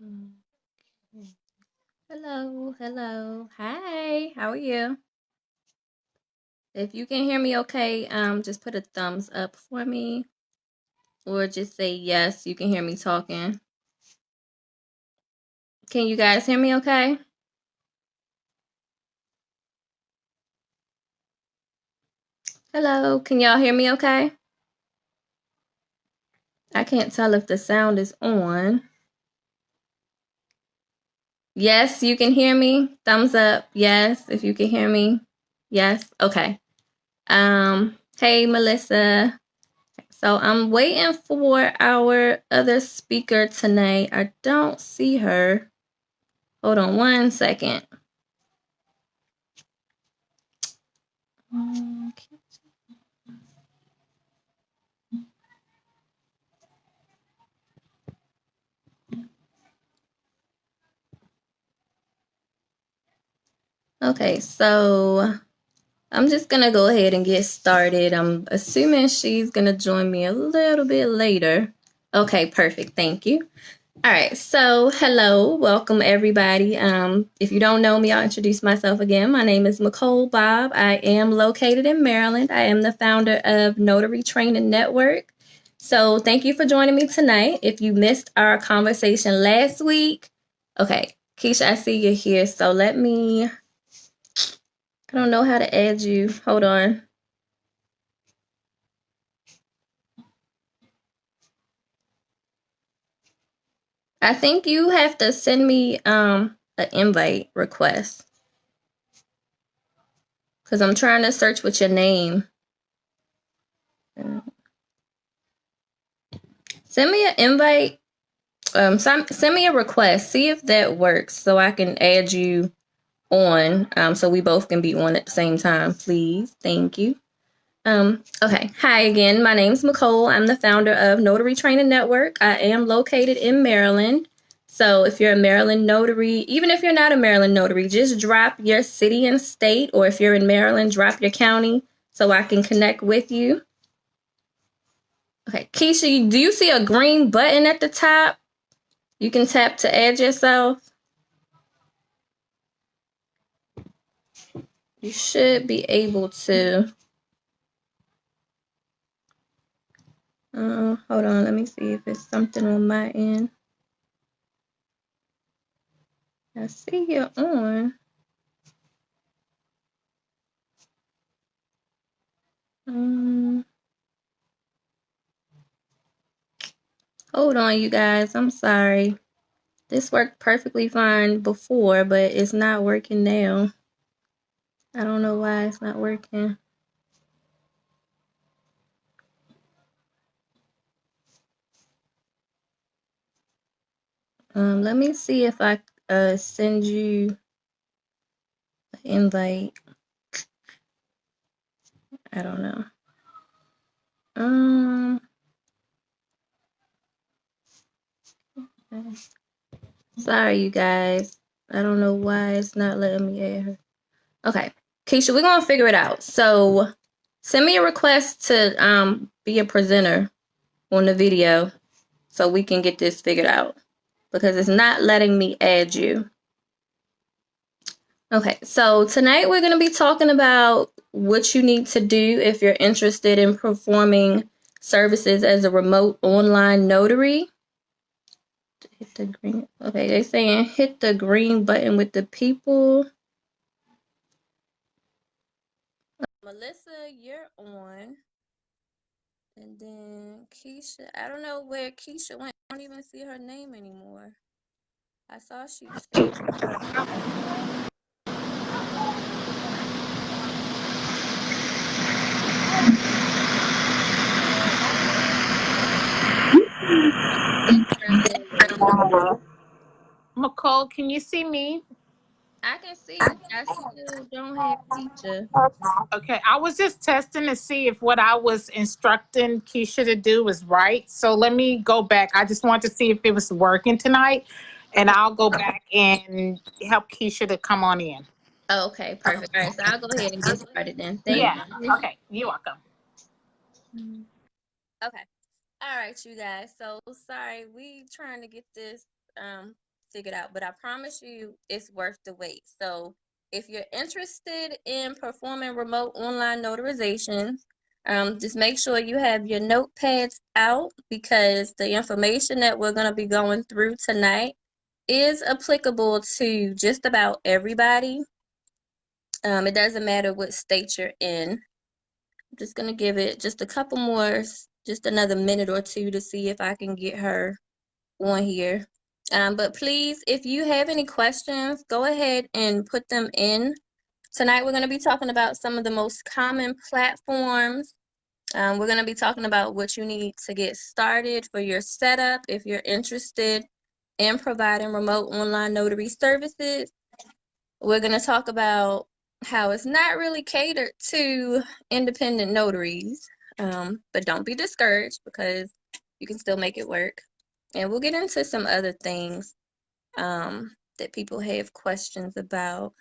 Okay. Hello. Hi, how are you? If you can hear me okay, just put a thumbs up for me, or just say yes, you can hear me talking. Can you guys hear me okay? Hello, can y'all hear me okay? I can't tell if the sound is on. Yes, you can hear me. Thumbs up. Yes, if you can hear me. Yes. Okay. Hey Melissa. So I'm waiting for our other speaker tonight. I don't see her. Hold on one second. Okay, so I'm just gonna go ahead and get started. I'm assuming she's gonna join me a little bit later. Okay, perfect. Thank you. All right, so hello, welcome everybody. If you don't know me, I'll introduce myself again. My name is Nicole Bob. I am located in Maryland. I am the founder of Notary Training Network. So thank you for joining me tonight. If you missed our conversation last week, okay, Keisha, I see you're here. So I don't know how to add you. Hold on. I think you have to send me an invite request because I'm trying to search with your name. Send me an invite. Send me a request. See if that works so I can add you on. So we both can be on at the same time, please. Thank you. Okay. Hi again. My name's Nicole. I'm the founder of Notary Training Network. I am located in Maryland. So if you're a Maryland notary, even if you're not a Maryland notary, just drop your city and state, or if you're in Maryland, drop your county so I can connect with you. Okay. Keisha, do you see a green button at the top? You can tap to add yourself. You should be able to. Hold on. Let me see if it's something on my end. I see you're on. Hold on, you guys. I'm sorry. This worked perfectly fine before, but it's not working now. I don't know why it's not working. Let me see if I send you an invite. I don't know. Sorry, you guys. I don't know why it's not letting me add her. Okay, Keisha, we're gonna figure it out. So send me a request to be a presenter on the video so we can get this figured out because it's not letting me add you. Okay, so tonight we're gonna be talking about what you need to do if you're interested in performing services as a remote online notary. Hit the green. Okay, they're saying hit the green button with the people. Melissa, you're on. And then Keisha, I don't know where Keisha went. I don't even see her name anymore. I saw she changed her. Nicole, can you see me? I can see you, but I still don't have Keisha. Okay, I was just testing to see if what I was instructing Keisha to do was right. So let me go back. I just want to see if it was working tonight, and I'll go back and help Keisha to come on in. Okay, perfect. All right, so I'll go ahead and get started then. Thank Yeah. you. Okay, you're welcome. Okay. All right, you guys. So sorry, we trying to get this figured out, but I promise you it's worth the wait. So if you're interested in performing remote online notarizations, just make sure you have your notepads out because the information that we're going to be going through tonight is applicable to just about everybody. It doesn't matter what state you're in. I'm just going to give it just a couple more, just another minute or two to see if I can get her on here. But please, if you have any questions, go ahead and put them in. Tonight, we're going to be talking about some of the most common platforms. We're going to be talking about what you need to get started for your setup if you're interested in providing remote online notary services. We're going to talk about how it's not really catered to independent notaries, but don't be discouraged because you can still make it work. And we'll get into some other things that people have questions about.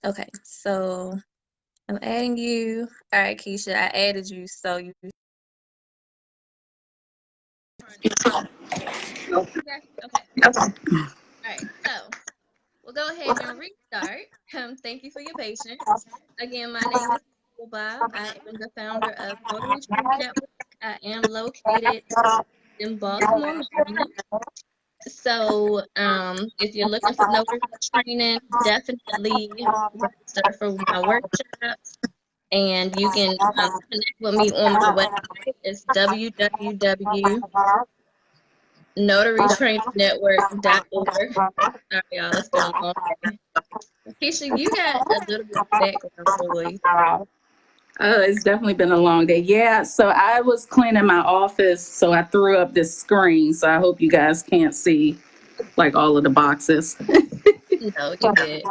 Okay, so I'm adding you. All right, Keisha, I added you, so you. Okay. All right, so we'll go ahead and restart. Thank you for your patience. Again, my name is Bob. I am the founder of Notary Network. I am located in Baltimore, Maryland. So, if you're looking for notary training, definitely register for my workshops. And you can connect with me on my website. It's www.notarytrainingnetwork.org. Sorry, y'all, it's been a long day. Keisha, you got a little bit of background noise. It's definitely been a long day. Yeah, so I was cleaning my office, so I threw up this screen. So I hope you guys can't see like all of the boxes. No, you good. Okay,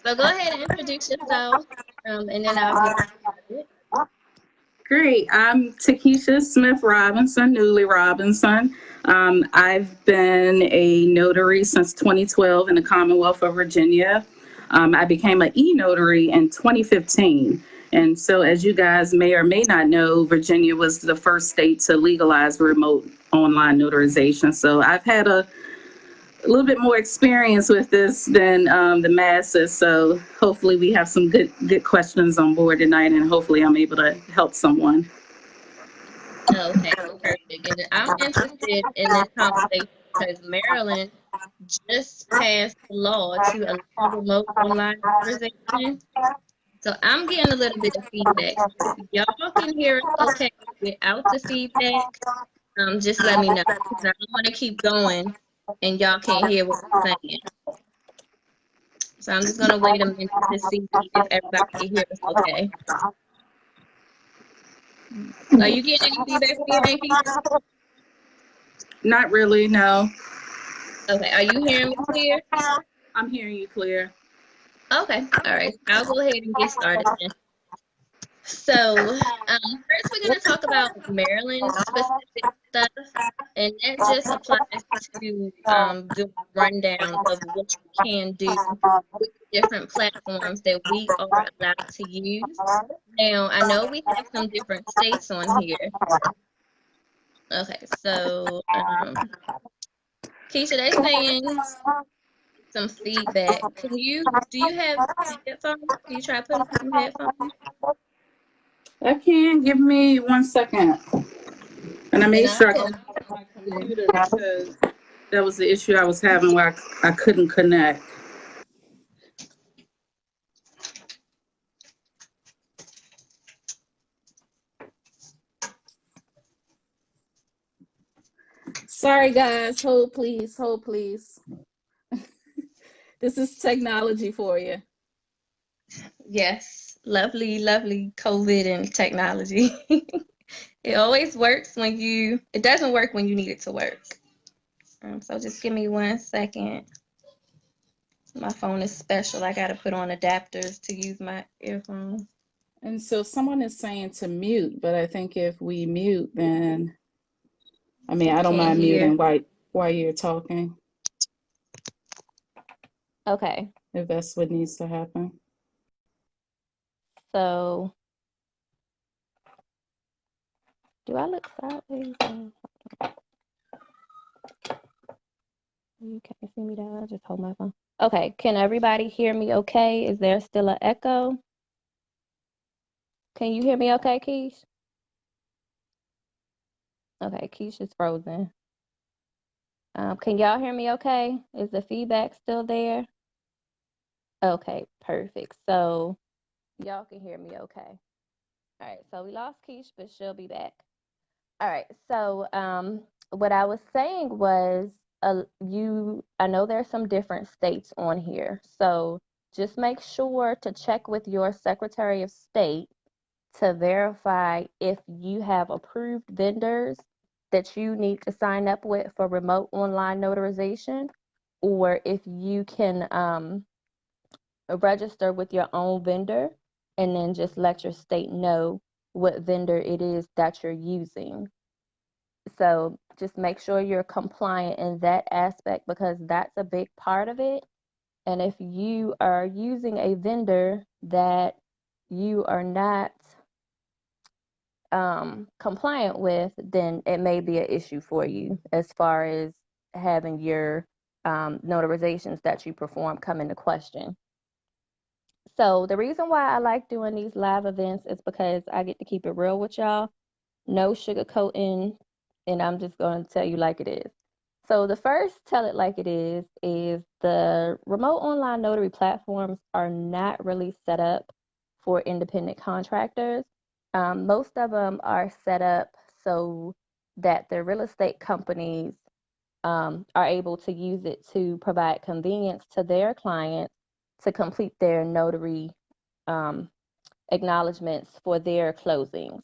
so go ahead and introduce yourself, and then I'll get started. Great. I'm Takesha Smith Robinson, Newly Robinson. I've been a notary since 2012 in the Commonwealth of Virginia. I became an e-notary in 2015. And so, as you guys may or may not know, Virginia was the first state to legalize remote online notarization. So I've had a little bit more experience with this than the masses. So hopefully we have some good questions on board tonight, and hopefully I'm able to help someone. Okay, perfect. And I'm interested in this conversation because Maryland just passed a law to allow remote online conversation. So I'm getting a little bit of feedback. So if y'all can hear it okay without the feedback, just let me know because I don't want to keep going and y'all can't hear what I'm saying. So I'm just gonna wait a minute to see if everybody can hear us okay. Are you getting any feedback from your end, Keisha? Not really, no. Okay, are you hearing me clear? I'm hearing you clear. Okay, all right. I'll go ahead and get started then. So, first we're going to talk about Maryland specific stuff, and that just applies to the rundown of what you can do with the different platforms that we are allowed to use. Now, I know we have some different states on here. Okay, so Keisha, they're saying some feedback. Do you have headphones? Can you try putting on some headphones? I can. Give me 1 second. And I And made I sure I can. go back to my computer because that was the issue I was having where I couldn't connect. Sorry, guys. Hold, please. Hold, please. This is technology for you. Yes, lovely, lovely COVID and technology. It always works when it doesn't work when you need it to work. So just give me 1 second. My phone is special. I got to put on adapters to use my earphones. And so someone is saying to mute, but I think if we mute, then I don't Can't mind hear. muting while you're talking, Okay, if that's what needs to happen. so do I look sideways? You can't see me down. I just hold my phone. Okay, can everybody hear me okay? Is there still an echo? Can you hear me okay, Keish? Okay, Keish is frozen. Can y'all hear me okay? Is the feedback still there? Okay, perfect. So y'all can hear me okay. All right, so we lost Keish, but she'll be back. All right, so what I was saying was, I know there's some different states on here, so just make sure to check with your Secretary of State to verify if you have approved vendors that you need to sign up with for remote online notarization, or if you can register with your own vendor and then just let your state know what vendor it is that you're using. So just make sure you're compliant in that aspect because that's a big part of it. And if you are using a vendor that you are not compliant with, then it may be an issue for you as far as having your notarizations that you perform come into question. So the reason why I like doing these live events is because I get to keep it real with y'all, no sugarcoating, and I'm just going to tell you like it is. So the first tell it like it is the remote online notary platforms are not really set up for independent contractors. Most of them are set up so that the real estate companies are able to use it to provide convenience to their clients to complete their notary um, acknowledgments for their closings.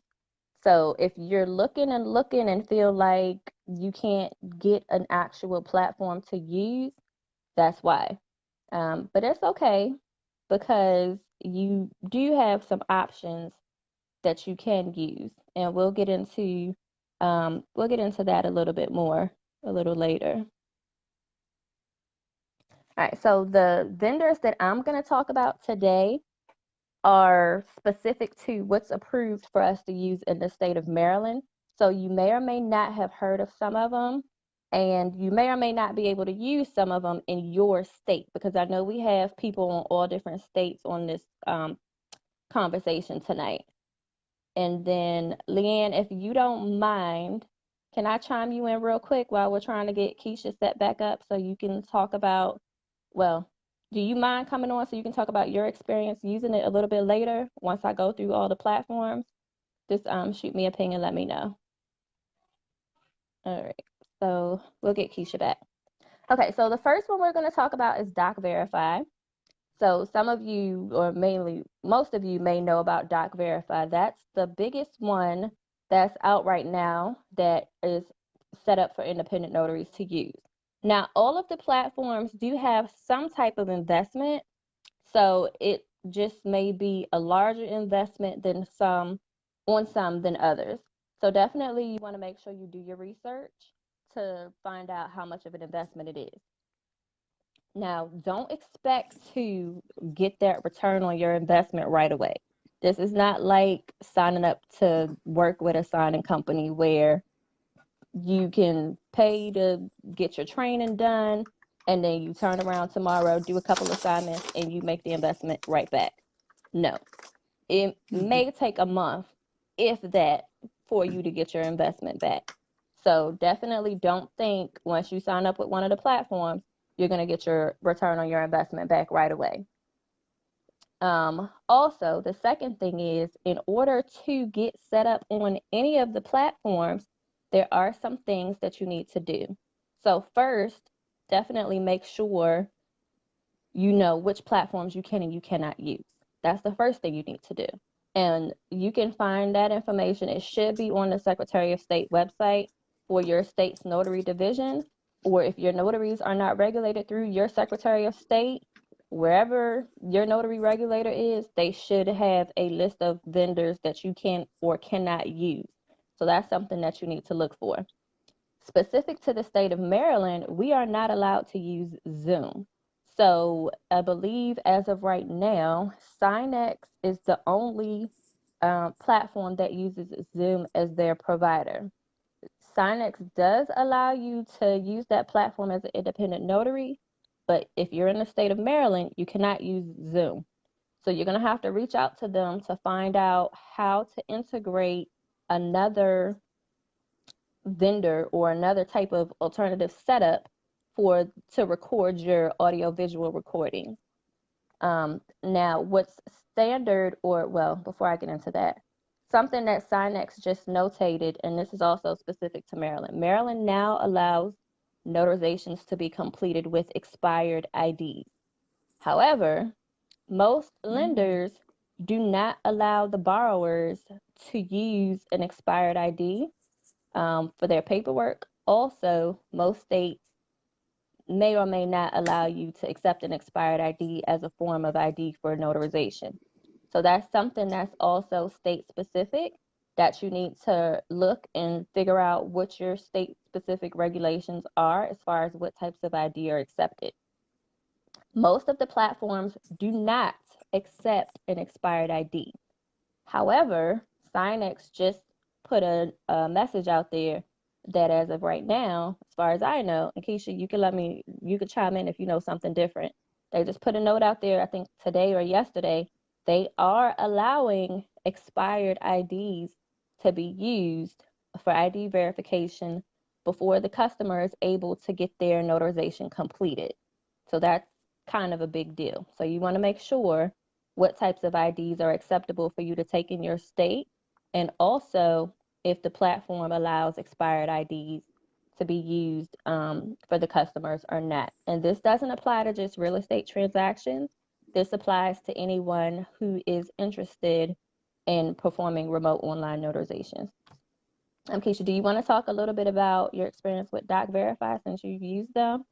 So if you're looking and feel like you can't get an actual platform to use, that's why. But it's okay because you do have some options that you can use, and we'll get into that a little bit more a little later. All right, so the vendors that I'm going to talk about today are specific to what's approved for us to use in the state of Maryland. So you may or may not have heard of some of them, and you may or may not be able to use some of them in your state because I know we have people in all different states on this conversation tonight. And then, Leanne, if you don't mind, can I chime you in real quick while we're trying to get Keisha set back up so you can talk about, well, do you mind coming on so you can talk about your experience using it a little bit later once I go through all the platforms? Just shoot me a ping and let me know. All right, so we'll get Keisha back. Okay, so the first one we're going to talk about is Doc Verify. So some of you, or mainly most of you, may know about Doc Verify. That's the biggest one that's out right now that is set up for independent notaries to use. Now, all of the platforms do have some type of investment, so it just may be a larger investment than some than others. So definitely you want to make sure you do your research to find out how much of an investment it is. Now, don't expect to get that return on your investment right away. This is not like signing up to work with a signing company where you can pay to get your training done and then you turn around tomorrow, do a couple assignments, and you make the investment right back. No, it may take a month, if that, for you to get your investment back. So definitely don't think once you sign up with one of the platforms, you're going to get your return on your investment back right away. Also, the second thing is in order to get set up on any of the platforms, there are some things that you need to do. So first, definitely make sure you know which platforms you can and you cannot use. That's the first thing you need to do. And you can find that information. It should be on the Secretary of State website for your state's notary division, or if your notaries are not regulated through your Secretary of State, wherever your notary regulator is, they should have a list of vendors that you can or cannot use. So that's something that you need to look for. Specific to the state of Maryland, we are not allowed to use Zoom. So I believe as of right now, Signex is the only platform that uses Zoom as their provider. Signex does allow you to use that platform as an independent notary, but if you're in the state of Maryland, you cannot use Zoom. So you're going to have to reach out to them to find out how to integrate another vendor or another type of alternative setup to record your audio visual recording. Now, what's standard, or well, before I get into that, something that Signex just notated, and this is also specific to Maryland. Maryland now allows notarizations to be completed with expired IDs. However, most lenders do not allow the borrowers to use an expired ID for their paperwork. Also, most states may or may not allow you to accept an expired ID as a form of ID for notarization. So that's something that's also state specific that you need to look and figure out what your state specific regulations are as far as what types of ID are accepted. Most of the platforms do not accept an expired ID. However, Signex just put a message out there that as of right now, as far as I know, and Keisha, you could chime in if you know something different. They just put a note out there, I think today or yesterday, they are allowing expired IDs to be used for ID verification before the customer is able to get their notarization completed. So that's kind of a big deal. So you want to make sure what types of IDs are acceptable for you to take in your state, and also if the platform allows expired IDs to be used for the customers or not. And this doesn't apply to just real estate transactions. This applies to anyone who is interested in performing remote online notarizations. Keisha, do you want to talk a little bit about your experience with Doc Verify since you've used them?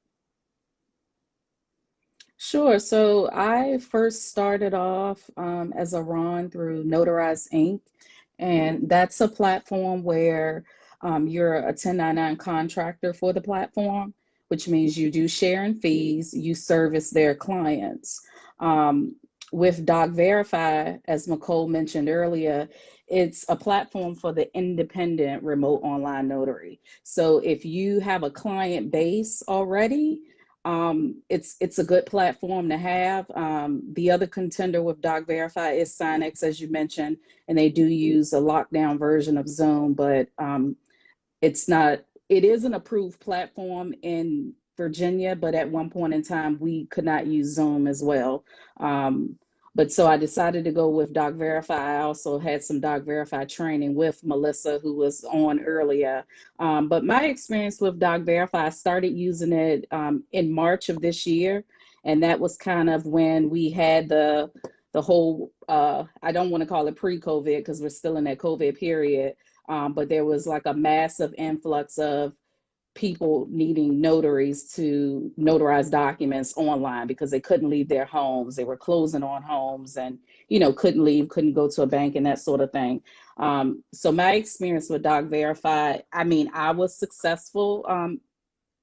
Sure. So I first started off as a Ron through Notarize Inc. And that's a platform where you're a 1099 contractor for the platform, which means you do share in fees, you service their clients. Um, with Doc Verify, as McCole mentioned earlier, it's a platform for the independent remote online notary. So if you have a client base already, it's a good platform to have. The other contender with Doc Verify is Signex, as you mentioned, and they do use a lockdown version of Zoom, but it's not. It is an approved platform in Virginia, but at one point in time we could not use Zoom as well. Um, but so I decided to go with Doc Verify. I also had some Doc Verify training with Melissa, who was on earlier. But my experience with Doc Verify, I started using it in March of this year, and that was kind of when we had the whole. I don't want to call it pre-COVID because we're still in that COVID period, but there was like a massive influx of people needing notaries to notarize documents online because they couldn't leave their homes. They were closing on homes and, couldn't leave, couldn't go to a bank and that sort of thing. So my experience with Doc Verify, I mean, I was successful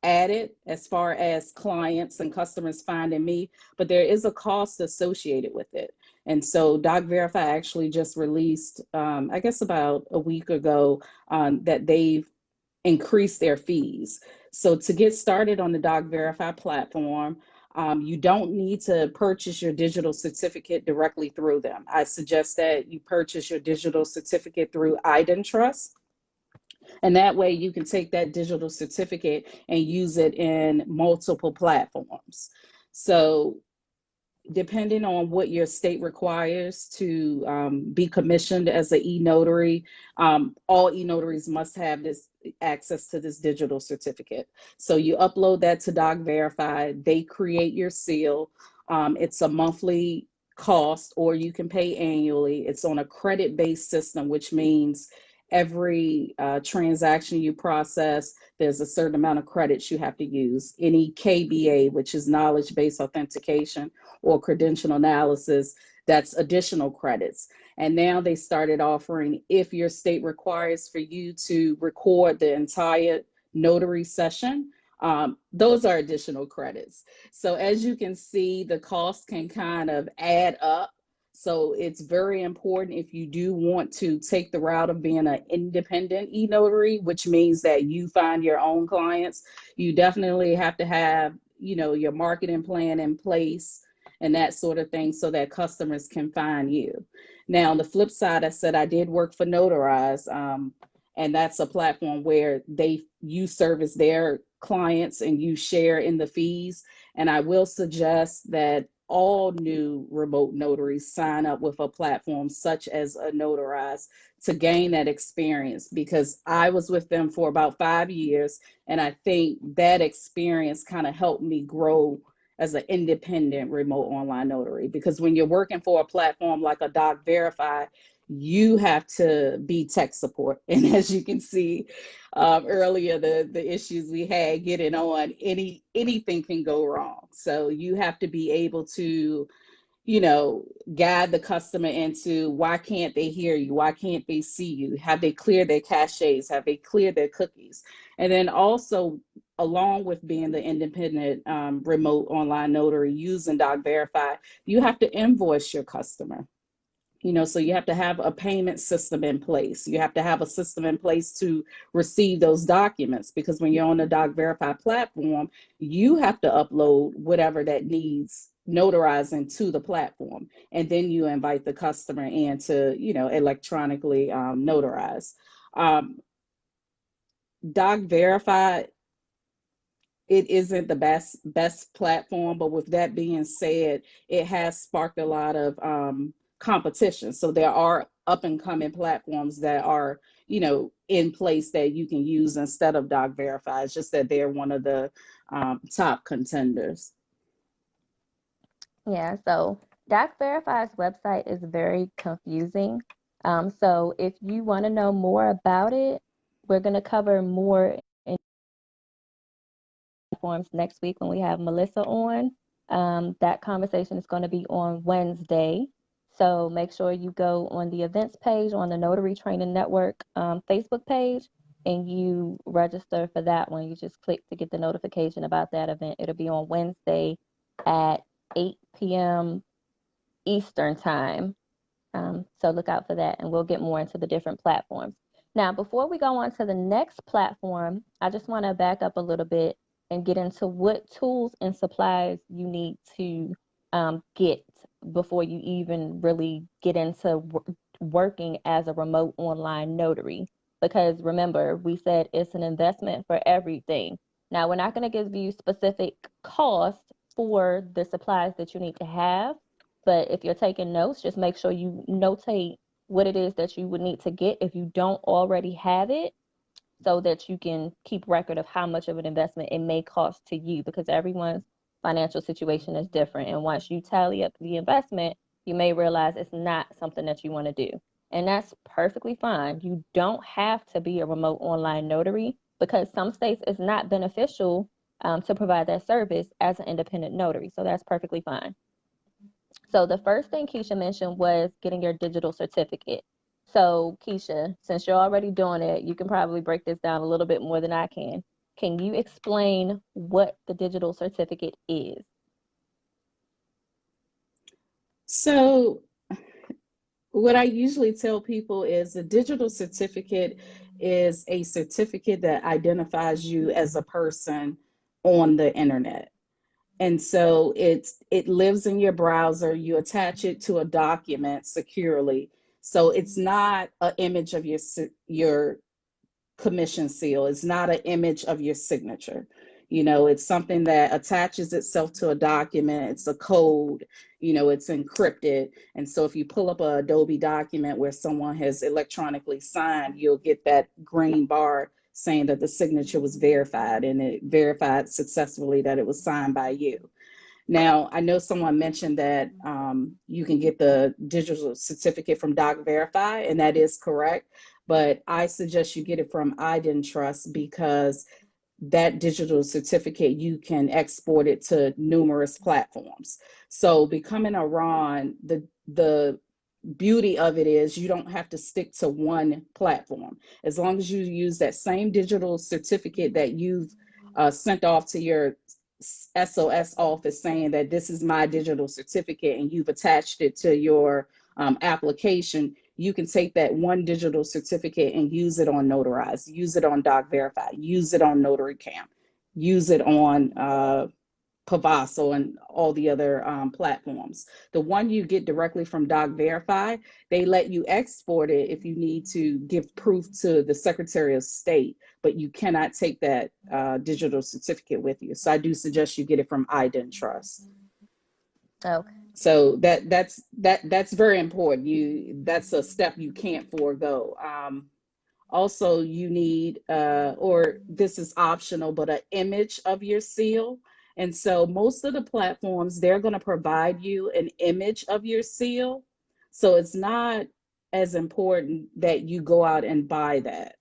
at it as far as clients and customers finding me, but there is a cost associated with it. And so Doc Verify actually just released, I guess about a week ago, that they've increase their fees. So to get started on the Doc Verify platform, you don't need to purchase your digital certificate directly through them. I suggest that you purchase your digital certificate through IdenTrust. And that way you can take that digital certificate and use it in multiple platforms. So depending on what your state requires to be commissioned as an e-notary, all e-notaries must have this access to this digital certificate. So you upload that to Doc Verify, they create your seal. It's a monthly cost or you can pay annually. It's on a credit-based system, which means every transaction you process, there's a certain amount of credits you have to use. Any KBA, which is knowledge-based authentication, or credential analysis, that's additional credits. And now they started offering, if your state requires for you to record the entire notary session, those are additional credits. So as you can see, the cost can kind of add up. So it's very important if you do want to take the route of being an independent e-notary, which means that you find your own clients. You definitely have to have, your marketing plan in place and that sort of thing so that customers can find you. Now, on the flip side, I said I did work for Notarize, and that's a platform where you service their clients and you share in the fees. And I will suggest that all new remote notaries sign up with a platform such as a Notarize to gain that experience, because I was with them for about 5 years, and I think that experience kind of helped me grow as an independent remote online notary. Because when you're working for a platform like a Doc Verify, you have to be tech support. And as you can see earlier, the issues we had getting on, anything can go wrong. So you have to be able to, guide the customer into why can't they hear you? Why can't they see you? Have they cleared their caches? Have they cleared their cookies? And then also, along with being the independent remote online notary using Doc Verify, you have to invoice your customer. So you have to have a payment system in place. You have to have a system in place to receive those documents, because when you're on the Doc Verify platform, you have to upload whatever that needs notarizing to the platform. And then you invite the customer in to, electronically notarize. Um, Doc Verify, it isn't the best platform, but with that being said, it has sparked a lot of competition. So there are up and coming platforms that are, in place that you can use instead of Doc Verify. It's just that they're one of the top contenders. Yeah, so Doc Verify's website is very confusing. So if you want to know more about it, we're going to cover more in platforms next week when we have Melissa on. That conversation is going to be on Wednesday. So make sure you go on the events page on the Notary Training Network Facebook page and you register for that one. You just click to get the notification about that event. It'll be on Wednesday at 8 p.m. Eastern time. So look out for that, and we'll get more into the different platforms. Now, before we go on to the next platform, I just want to back up a little bit and get into what tools and supplies you need to get before you even really get into working as a remote online notary. Because remember, we said it's an investment for everything. Now, we're not going to give you specific costs for the supplies that you need to have, but if you're taking notes, just make sure you notate what it is that you would need to get if you don't already have it, so that you can keep record of how much of an investment it may cost to you, because everyone's financial situation is different. And once you tally up the investment, you may realize it's not something that you want to do. And that's perfectly fine. You don't have to be a remote online notary, because some states it's not beneficial to provide that service as an independent notary. So that's perfectly fine. So the first thing Keisha mentioned was getting your digital certificate. So Keisha, since you're already doing it, you can probably break this down a little bit more than I can. Can you explain what the digital certificate is? So what I usually tell people is a digital certificate is a certificate that identifies you as a person on the internet. And so it lives in your browser. You attach it to a document securely. So it's not an image of your commission seal. It's not an image of your signature. It's something that attaches itself to a document. It's a code, it's encrypted. And so if you pull up a Adobe document where someone has electronically signed, you'll get that green bar saying that the signature was verified, and it verified successfully that it was signed by you. Now, I know someone mentioned that you can get the digital certificate from Doc Verify, and that is correct. But I suggest you get it from IdenTrust, because that digital certificate, you can export it to numerous platforms. So becoming a RON, the beauty of it is you don't have to stick to one platform. As long as you use that same digital certificate that you've sent off to your SOS office saying that this is my digital certificate and you've attached it to your application, you can take that one digital certificate and use it on Notarize, use it on Doc Verify, use it on Notary Camp, use it on Pavaso and all the other platforms. The one you get directly from Doc Verify, they let you export it if you need to give proof to the Secretary of State, but you cannot take that digital certificate with you. So I do suggest you get it from IdenTrust. Okay. So that's very important. That's a step you can't forego. Also, you need, or this is optional, but an image of your seal. And so most of the platforms, they're going to provide you an image of your seal. So it's not as important that you go out and buy that.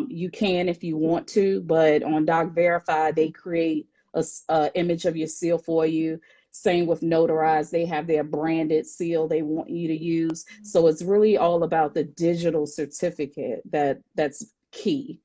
You can if you want to, but on Doc Verify, they create a image of your seal for you. Same with Notarize, they have their branded seal they want you to use. So it's really all about the digital certificate that's key.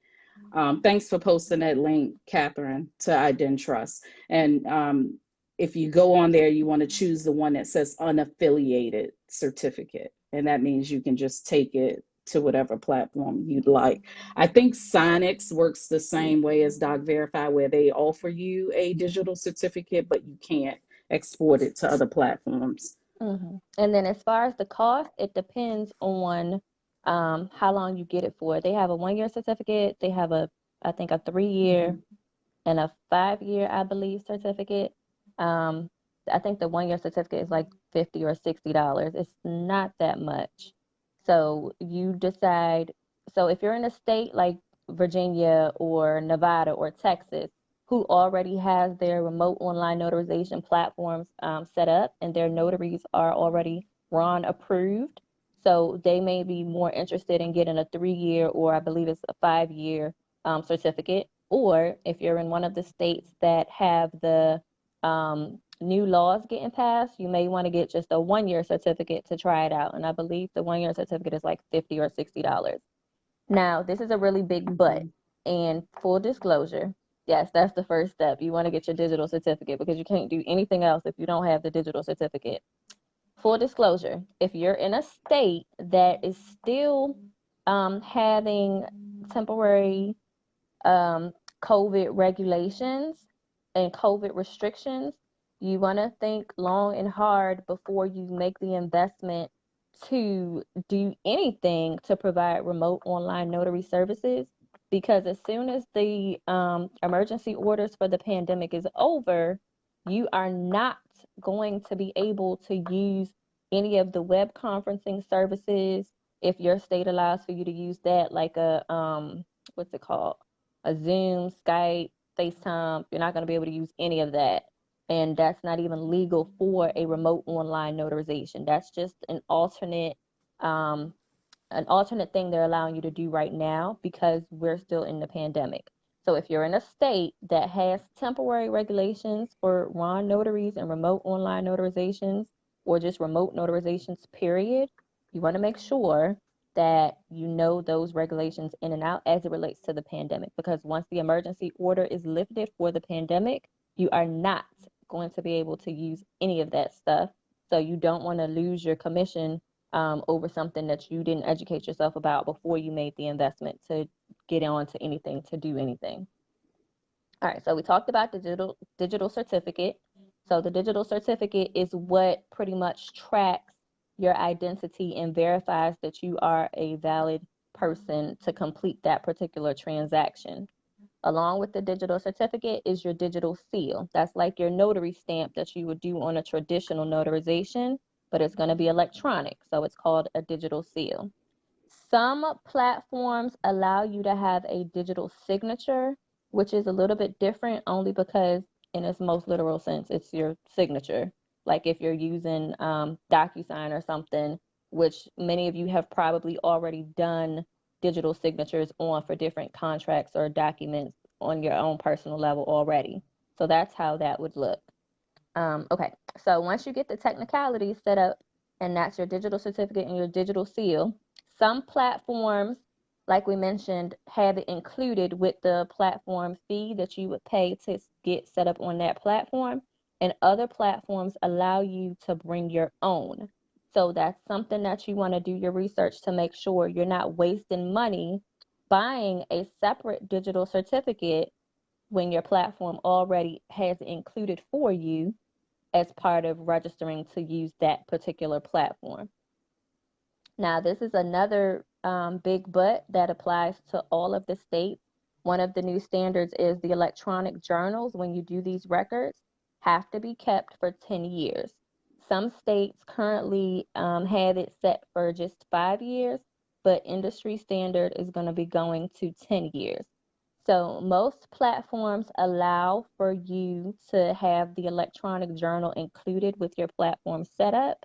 Thanks for posting that link, Catherine, to IdenTrust. And if you go on there, you want to choose the one that says unaffiliated certificate. And that means you can just take it to whatever platform you'd like. I think Sonics works the same way as Doc Verify, where they offer you a digital certificate, but you can't export it to other platforms. Mm-hmm. And then as far as the cost, it depends on how long you get it for. They have a 1 year certificate. They have I think a 3 year and a 5 year, I believe, certificate. Um, I think the 1 year certificate is like $50 or $60. It's not that much. So you decide. So if you're in a state like Virginia or Nevada or Texas, who already has their remote online notarization platforms set up and their notaries are already RON approved, so they may be more interested in getting a 3 year or I believe it's a 5 year certificate. Or if you're in one of the states that have the new laws getting passed, you may want to get just a 1 year certificate to try it out. And I believe the 1 year certificate is like $50 or $60. Now, this is a really big but. Mhm. And full disclosure, yes, that's the first step. You want to get your digital certificate because you can't do anything else if you don't have the digital certificate. Full disclosure, if you're in a state that is still having temporary um, COVID regulations and COVID restrictions, you want to think long and hard before you make the investment to do anything to provide remote online notary services. Because as soon as the emergency orders for the pandemic is over, you are not going to be able to use any of the web conferencing services if your state allows for you to use that, like a what's it called? A Zoom, Skype, FaceTime. You're not going to be able to use any of that. And that's not even legal for a remote online notarization. That's just um, an alternate thing they're allowing you to do right now because we're still in the pandemic. So if you're in a state that has temporary regulations for RON notaries and remote online notarizations or just remote notarizations, period, you want to make sure that you know those regulations in and out as it relates to the pandemic. Because once the emergency order is lifted for the pandemic, you are not going to be able to use any of that stuff. So you don't want to lose your commission over something that you didn't educate yourself about before you made the investment to get on to anything, to do anything. All right, so we talked about the digital certificate. So the digital certificate is what pretty much tracks your identity and verifies that you are a valid person to complete that particular transaction. Along with the digital certificate is your digital seal. That's like your notary stamp that you would do on a traditional notarization, but it's going to be electronic. So it's called a digital seal. Some platforms allow you to have a digital signature, which is a little bit different only because, in its most literal sense, it's your signature. Like if you're using DocuSign or something, which many of you have probably already done digital signatures on for different contracts or documents on your own personal level already. So that's how that would look. Okay, so once you get the technicalities set up, and that's your digital certificate and your digital seal, some platforms like we mentioned, have it included with the platform fee that you would pay to get set up on that platform. And other platforms allow you to bring your own. So that's something that you want to do your research to make sure you're not wasting money buying a separate digital certificate when your platform already has it included for you as part of registering to use that particular platform. Now, this is another big but that applies to all of the states. One of the new standards is the electronic journals, when you do these records, have to be kept for 10 years. Some states currently have it set for just 5 years, but industry standard is going to be going to 10 years. So most platforms allow for you to have the electronic journal included with your platform setup.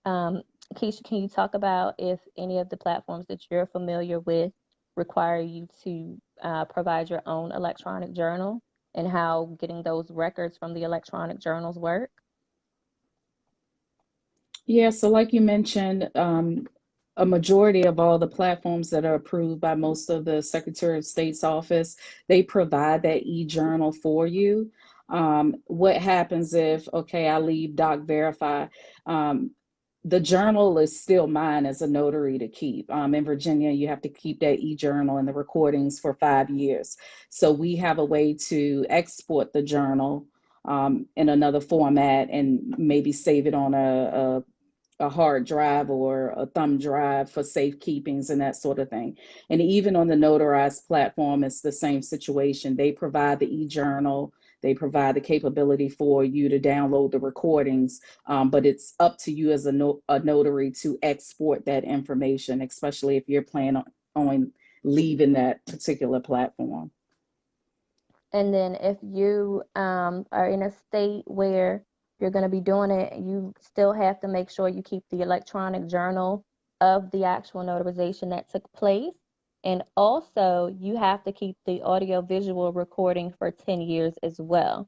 Um, Keisha, can you talk about if any of the platforms that you're familiar with require you to provide your own electronic journal and how getting those records from the electronic journals work? Yeah, so like you mentioned, a majority of all the platforms that are approved by most of the Secretary of State's office, they provide that e-journal for you. What happens if, okay, I leave Doc Verify? Um, the journal is still mine as a notary to keep. In Virginia, you have to keep that e-journal and the recordings for 5 years. So we have a way to export the journal in another format and maybe save it on a hard drive or a thumb drive for safekeepings and that sort of thing. And even on the notarized platform, it's the same situation. They provide the e-journal, they provide the capability for you to download the recordings, but it's up to you as a notary to export that information, especially if you're planning on leaving that particular platform. And then if you are in a state where you're going to be doing it, you still have to make sure you keep the electronic journal of the actual notarization that took place. And also, you have to keep the audio visual recording for 10 years as well.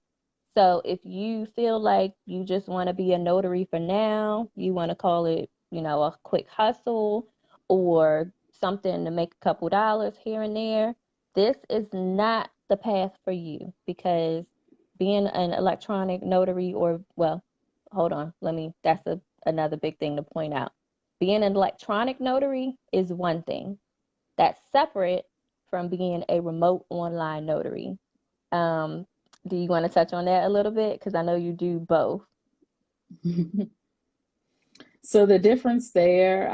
So if you feel like you just want to be a notary for now, you want to call it, a quick hustle or something to make a couple dollars here and there, this is not the path for you because being an electronic notary, or, well, hold on, that's another big thing to point out. Being an electronic notary is one thing that's separate from being a remote online notary. Um, do you want to touch on that a little bit? Because I know you do both. So the difference there,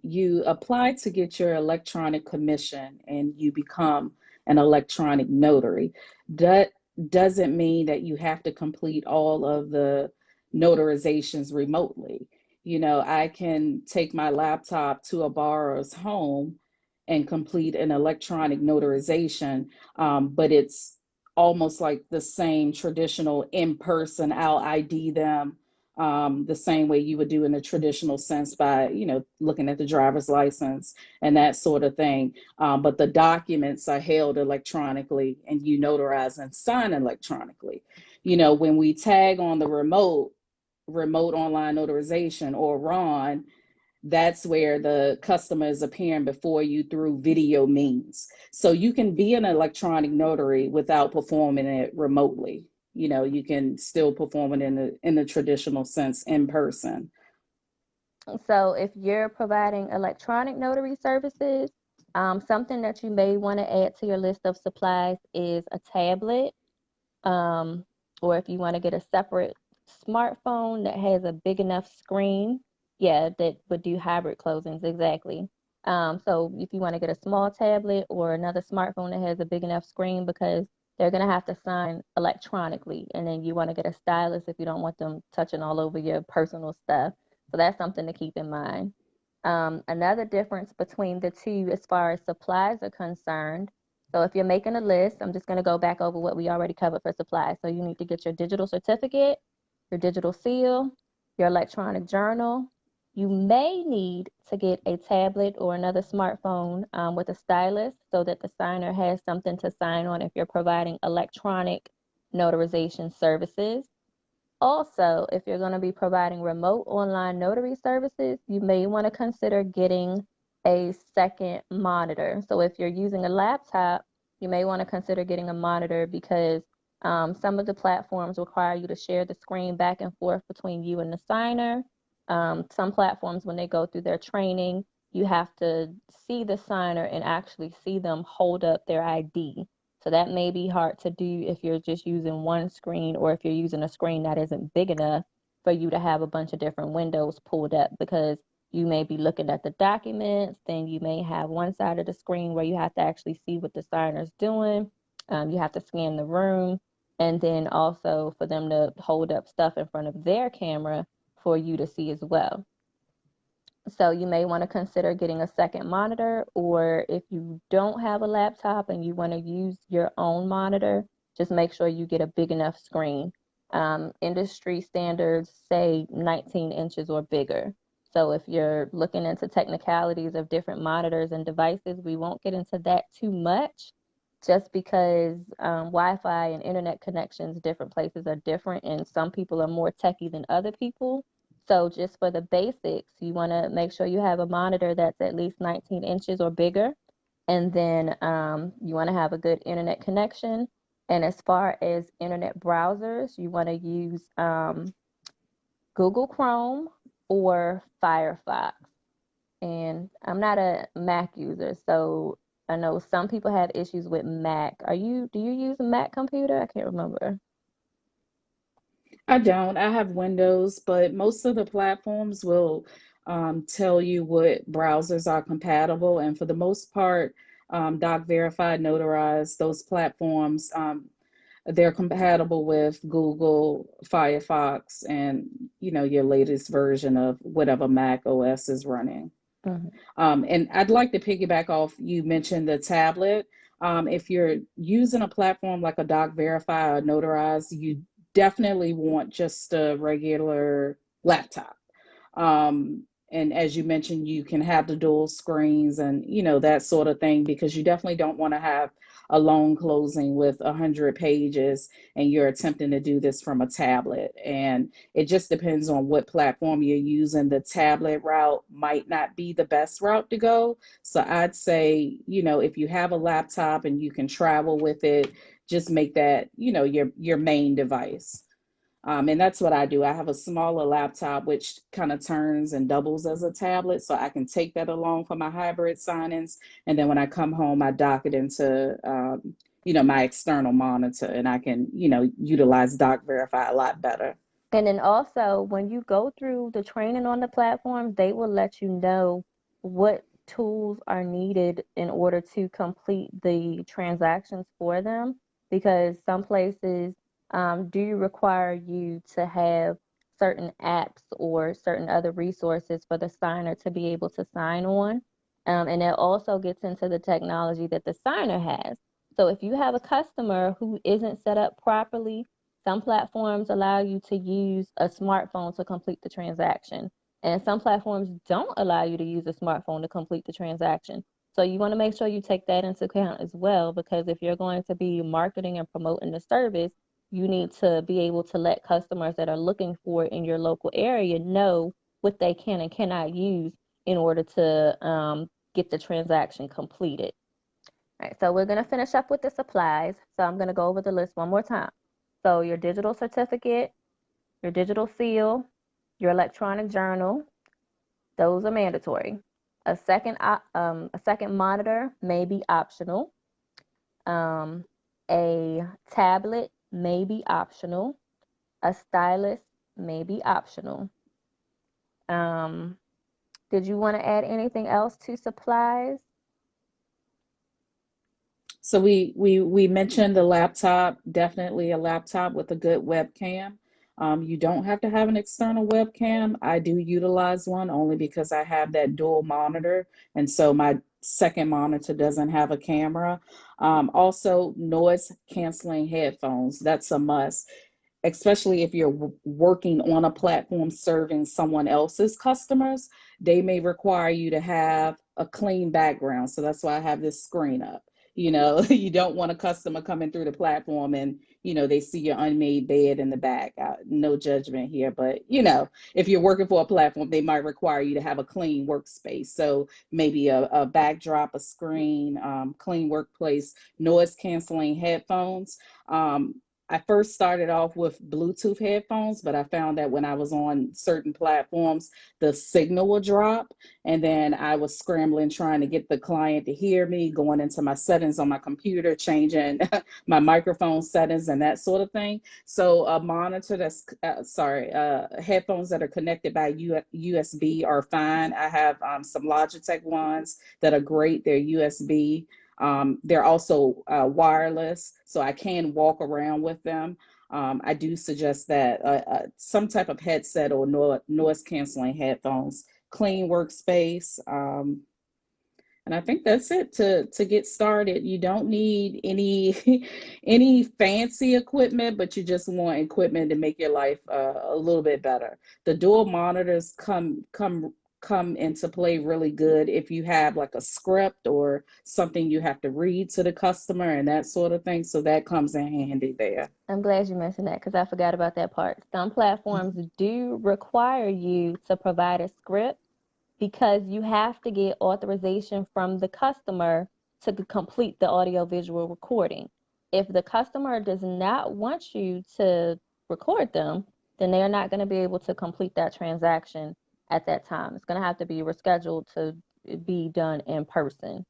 you apply to get your electronic commission and you become an electronic notary. That doesn't mean that you have to complete all of the notarizations remotely. I can take my laptop to a borrower's home and complete an electronic notarization, but it's almost like the same traditional in person. I'll ID them the same way you would do in a traditional sense by, looking at the driver's license and that sort of thing. But the documents are held electronically and you notarize and sign electronically. When we tag on the remote online notarization or RON, that's where the customer is appearing before you through video means. So you can be an electronic notary without performing it remotely. You can still perform it in the traditional sense in person. So if you're providing electronic notary services, something that you may want to add to your list of supplies is a tablet, um, or if you want to get a separate smartphone that has a big enough screen, yeah, that would do hybrid closings exactly. So if you want to get a small tablet or another smartphone that has a big enough screen, because they're going to have to sign electronically, and then you want to get a stylus if you don't want them touching all over your personal stuff. So that's something to keep in mind. Another difference between the two as far as supplies are concerned, so if you're making a list, I'm just going to go back over what we already covered for supplies. So you need to get your digital certificate, your digital seal, your electronic journal. You may need to get a tablet or another smartphone with a stylus so that the signer has something to sign on if you're providing electronic notarization services. Also, if you're going to be providing remote online notary services, you may want to consider getting a second monitor. So if you're using a laptop, you may want to consider getting a monitor because some of the platforms require you to share the screen back and forth between you and the signer. Some platforms, when they go through their training, you have to see the signer and actually see them hold up their ID. So that may be hard to do if you're just using one screen or if you're using a screen that isn't big enough for you to have a bunch of different windows pulled up because you may be looking at the documents, then you may have one side of the screen where you have to actually see what the signer's doing. You have to scan the room, and then also for them to hold up stuff in front of their camera for you to see as well. So you may want to consider getting a second monitor, or if you don't have a laptop and you want to use your own monitor, just make sure you get a big enough screen. Industry standards say 19 inches or bigger. So if you're looking into technicalities of different monitors and devices, we won't get into that too much just because Wi-Fi and internet connections, different places are different, and some people are more techie than other people. So just for the basics, you want to make sure you have a monitor that's at least 19 inches or bigger. And then you want to have a good internet connection. And as far as internet browsers, you want to use Google Chrome or Firefox. And I'm not a Mac user, so I know some people have issues with Mac. Do you use a Mac computer? I can't remember. I don't. I have Windows, but most of the platforms will tell you what browsers are compatible. And for the most part, Doc Verify, Notarize, those platforms, they're compatible with Google, Firefox, and your latest version of whatever Mac OS is running. Mhm. And I'd like to piggyback off, you mentioned the tablet. If you're using a platform like a Doc Verify or Notarize, you definitely want just a regular laptop. And as you mentioned, you can have the dual screens and that sort of thing, because you definitely don't want to have a loan closing with 100 pages and you're attempting to do this from a tablet. And it just depends on what platform you're using. The tablet route might not be the best route to go. So I'd say, if you have a laptop and you can travel with it, just make that, your main device. And that's what I do. I have a smaller laptop, which kind of turns and doubles as a tablet. So I can take that along for my hybrid signings. And then when I come home, I dock it into, my external monitor, and I can, utilize Doc Verify a lot better. And then also, when you go through the training on the platform, they will let you know what tools are needed in order to complete the transactions for them. Because some places do require you to have certain apps or certain other resources for the signer to be able to sign on. And it also gets into the technology that the signer has. So if you have a customer who isn't set up properly, some platforms allow you to use a smartphone to complete the transaction, and some platforms don't allow you to use a smartphone to complete the transaction. So you want to make sure you take that into account as well, because if you're going to be marketing and promoting the service, you need to be able to let customers that are looking for it in your local area know what they can and cannot use in order to get the transaction completed. All right, so we're going to finish up with the supplies. So I'm going to go over the list one more time. So your digital certificate, your digital seal, your electronic journal, those are mandatory. A second monitor may be optional. Um, a tablet may be optional. A stylus may be optional. Um, did you want to add anything else to supplies? So we mentioned the laptop, definitely a laptop with a good webcam. You don't have to have an external webcam. I do utilize one only because I have that dual monitor, and so my second monitor doesn't have a camera. Also, noise canceling headphones. That's a must, especially if you're working on a platform serving someone else's customers. They may require you to have a clean background. So that's why I have this screen up. You don't want a customer coming through the platform and, they see your unmade bed in the back. No judgment here, but, if you're working for a platform, they might require you to have a clean workspace. So maybe a backdrop, a screen, clean workplace, noise canceling headphones. I first started off with Bluetooth headphones, but I found that when I was on certain platforms, the signal would drop. And then I was scrambling trying to get the client to hear me, going into my settings on my computer, changing my microphone settings and that sort of thing. So a monitor headphones that are connected by USB are fine. I have some Logitech ones that are great. They're USB. They're also wireless, so I can walk around with them. I do suggest that some type of headset or noise canceling headphones, clean workspace. And I think that's it to get started. You don't need any any fancy equipment, but you just want equipment to make your life a little bit better. The dual monitors come into play really good if you have like a script or something you have to read to the customer and that sort of thing. So that comes in handy there. I'm glad you mentioned that because I forgot about that part. Some platforms do require you to provide a script because you have to get authorization from the customer to complete the audio-visual recording. If the customer does not want you to record them, then they are not going to be able to complete that transaction at that time. It's going to have to be rescheduled to be done in person.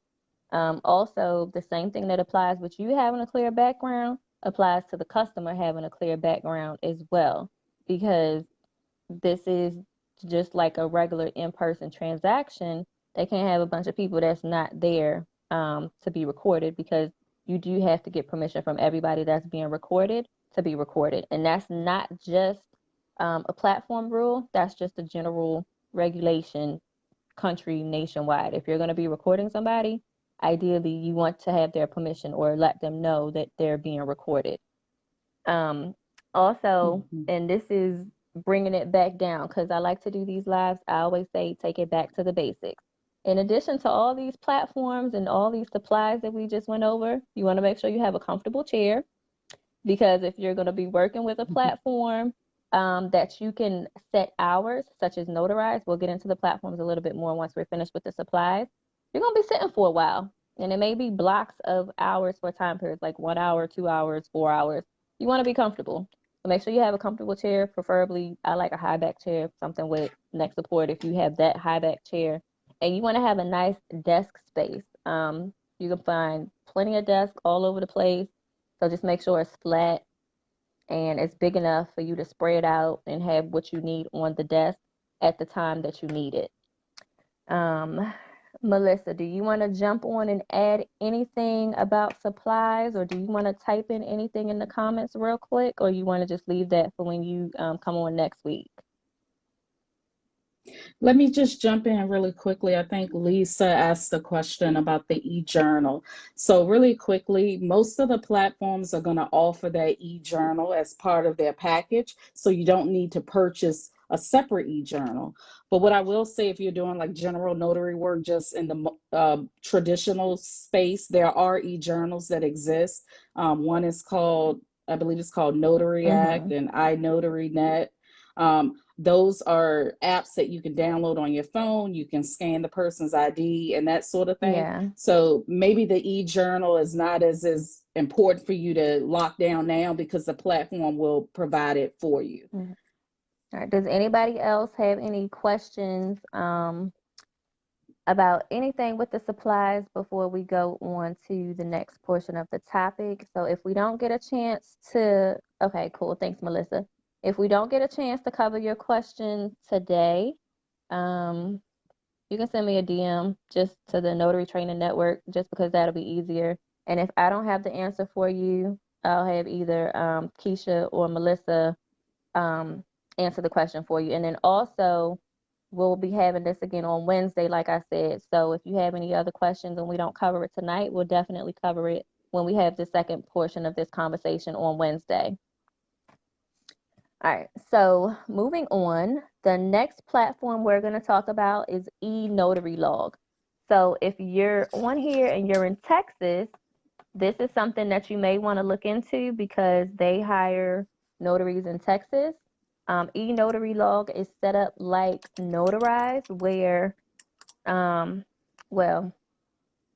Also, the same thing that applies with you having a clear background applies to the customer having a clear background as well, because this is just like a regular in-person transaction. They can't have a bunch of people that's not there to be recorded, because you do have to get permission from everybody that's being recorded to be recorded. And that's not just a platform rule, that's just a general regulation country nationwide. If you're going to be recording somebody, ideally you want to have their permission or let them know that they're being recorded. Um, Also, Mhm. and this is bringing it back down because I like to do these lives. I always say take it back to the basics. In addition to all these platforms and all these supplies that we just went over, you want to make sure you have a comfortable chair, because if you're going to be working with a platform that you can set hours, such as Notarize, we'll get into the platforms a little bit more once we're finished with the supplies. You're going to be sitting for a while, and it may be blocks of hours for time periods, like 1 hour, 2 hours, 4 hours. You want to be comfortable. So make sure you have a comfortable chair. Preferably, I like a high back chair, something with neck support if you have that high back chair. And you want to have a nice desk space. You can find plenty of desks all over the place, so just make sure it's flat and it's big enough for you to spread out and have what you need on the desk at the time that you need it. Um, Melissa, do you want to jump on and add anything about supplies, or do you want to type in anything in the comments real quick, or you want to just leave that for when you come on next week? Let me just jump in really quickly. I think Lisa asked the question about the e-journal. So really quickly, most of the platforms are going to offer that e-journal as part of their package. So you don't need to purchase a separate e-journal. But what I will say, if you're doing like general notary work just in the traditional space, there are e-journals that exist. One is called, I believe it's called Notary Act Mm-hmm. and iNotary Net. Those are apps that you can download on your phone. You can scan the person's ID and that sort of thing. Yeah. So maybe the e-journal is not as important for you to lock down now because the platform will provide it for you. Mhm. All right. Does anybody else have any questions about anything with the supplies before we go on to the next portion of the topic? So if we don't get a chance to, okay, cool. Thanks, Melissa. If we don't get a chance to cover your question today, um, you can send me a DM just to the Notary Training Network, just because that'll be easier. And if I don't have the answer for you, I'll have either Keisha or Melissa um, answer the question for you. And then also, we'll be having this again on Wednesday, like I said. So if you have any other questions and we don't cover it tonight, we'll definitely cover it when we have the second portion of this conversation on Wednesday. All right, so moving on, the next platform we're going to talk about is eNotary Log. So if you're on here and you're in Texas, This is something that you may want to look into because they hire notaries in Texas. E-Notary Log is set up like Notarize, where, um, well,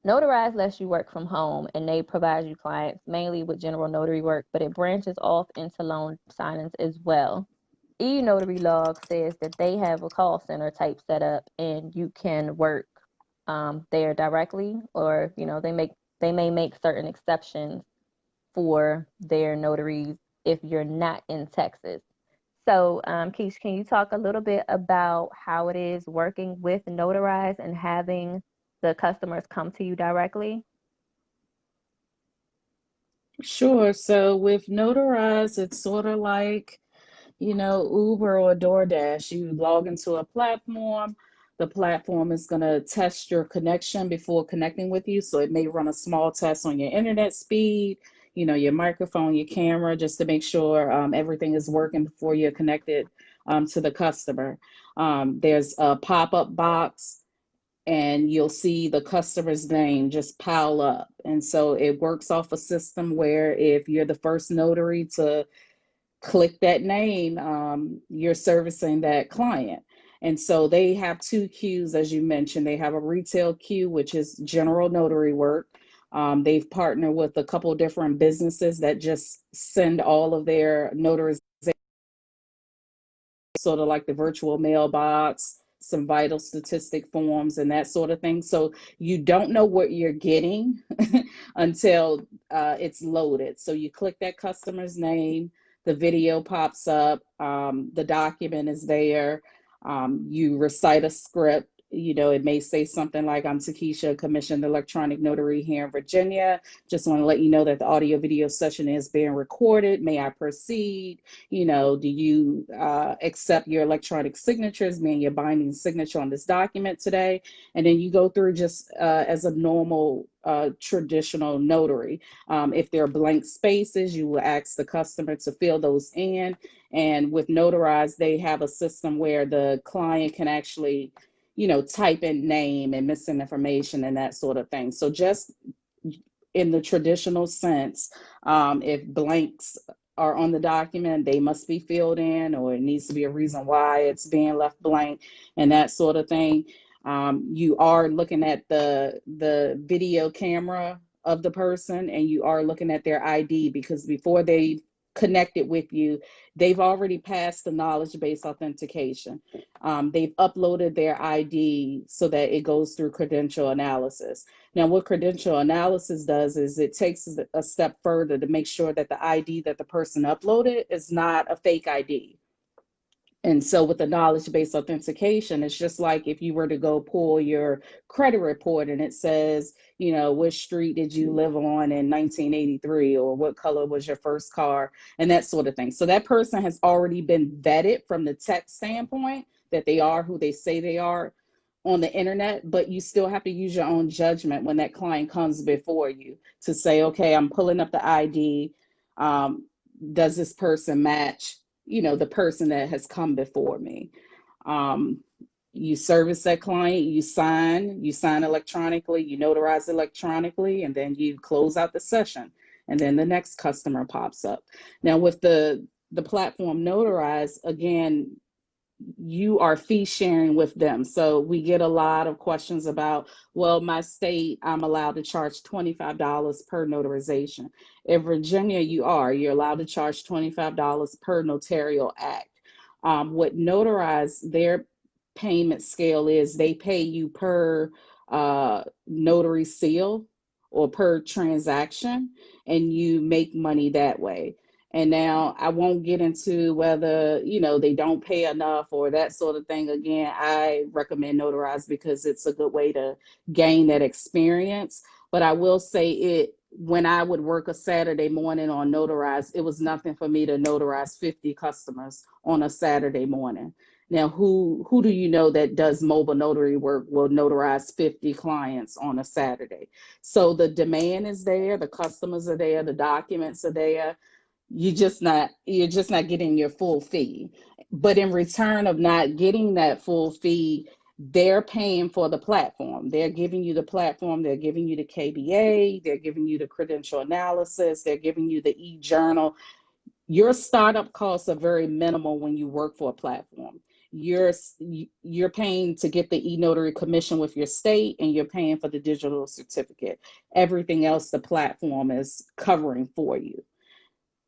Notarize lets you work from home and they provide you clients mainly with general notary work, but it branches off into loan signings as well. E-Notary Log says that they have a call center type setup and you can work there directly, or they may make certain exceptions for their notaries if you're not in Texas. So, Keish, can you talk a little bit about how it is working with Notarize and having the customers come to you directly? Sure. So with Notarize, it's sort of like, Uber or DoorDash. You log into a platform. The platform is going to test your connection before connecting with you. So it may run a small test on your internet speed, your microphone, your camera, just to make sure everything is working before you're connected to the customer. There's a pop-up box and you'll see the customer's name just pile up. And so it works off a system where if you're the first notary to click that name, you're servicing that client. And so they have two queues, as you mentioned. They have a retail queue, which is general notary work. They've partnered with a couple different businesses that just send all of their notaries, sort of like the virtual mailbox, some vital statistic forms, and that sort of thing. So you don't know what you're getting until it's loaded. So you click that customer's name, the video pops up, the document is there. You recite a script. It may say something like, I'm Takesha, commissioned electronic notary here in Virginia. Just want to let you know that the audio video session is being recorded. May I proceed? Do you accept your electronic signatures, meaning your binding signature on this document today? And then you go through just as a normal traditional notary. If there are blank spaces, you will ask the customer to fill those in. And with Notarize, they have a system where the client can actually, type in name and missing information and that sort of thing. So just in the traditional sense, if blanks are on the document, they must be filled in, or it needs to be a reason why it's being left blank and that sort of thing. You are looking at the video camera of the person, and you are looking at their ID, because before they connected with you, they've already passed the knowledge base authentication. They've uploaded their ID so that it goes through credential analysis. Now, what credential analysis does is it takes a step further to make sure that the ID that the person uploaded is not a fake ID. And so with the knowledge-based authentication, it's just like if you were to go pull your credit report and it says, which street did you live on in 1983, or what color was your first car, and that sort of thing. So that person has already been vetted from the tech standpoint that they are who they say they are on the internet, but you still have to use your own judgment when that client comes before you to say, okay, I'm pulling up the ID. Does this person match the person that has come before me? You service that client, you sign electronically, you notarize electronically, and then you close out the session, and then the next customer pops up. Now with the platform Notarize, again, you are fee sharing with them. So we get a lot of questions about, well, my state, I'm allowed to charge $25 per notarization. In Virginia, you're allowed to charge $25 per notarial act. What Notarize, their payment scale is, they pay you per notary seal or per transaction, and you make money that way. And now I won't get into whether, they don't pay enough or that sort of thing. Again, I recommend Notarize because it's a good way to gain that experience. But I will say, when I would work a Saturday morning on Notarize, it was nothing for me to notarize 50 customers on a Saturday morning. Now, who do you know that does mobile notary work will notarize 50 clients on a Saturday? So the demand is there, the customers are there, the documents are there. You're just not getting your full fee. But in return of not getting that full fee, they're paying for the platform. They're giving you the platform. They're giving you the KBA. They're giving you the credential analysis. They're giving you the e-journal. Your startup costs are very minimal when you work for a platform. You're paying to get the e-notary commission with your state, and you're paying for the digital certificate. Everything else the platform is covering for you.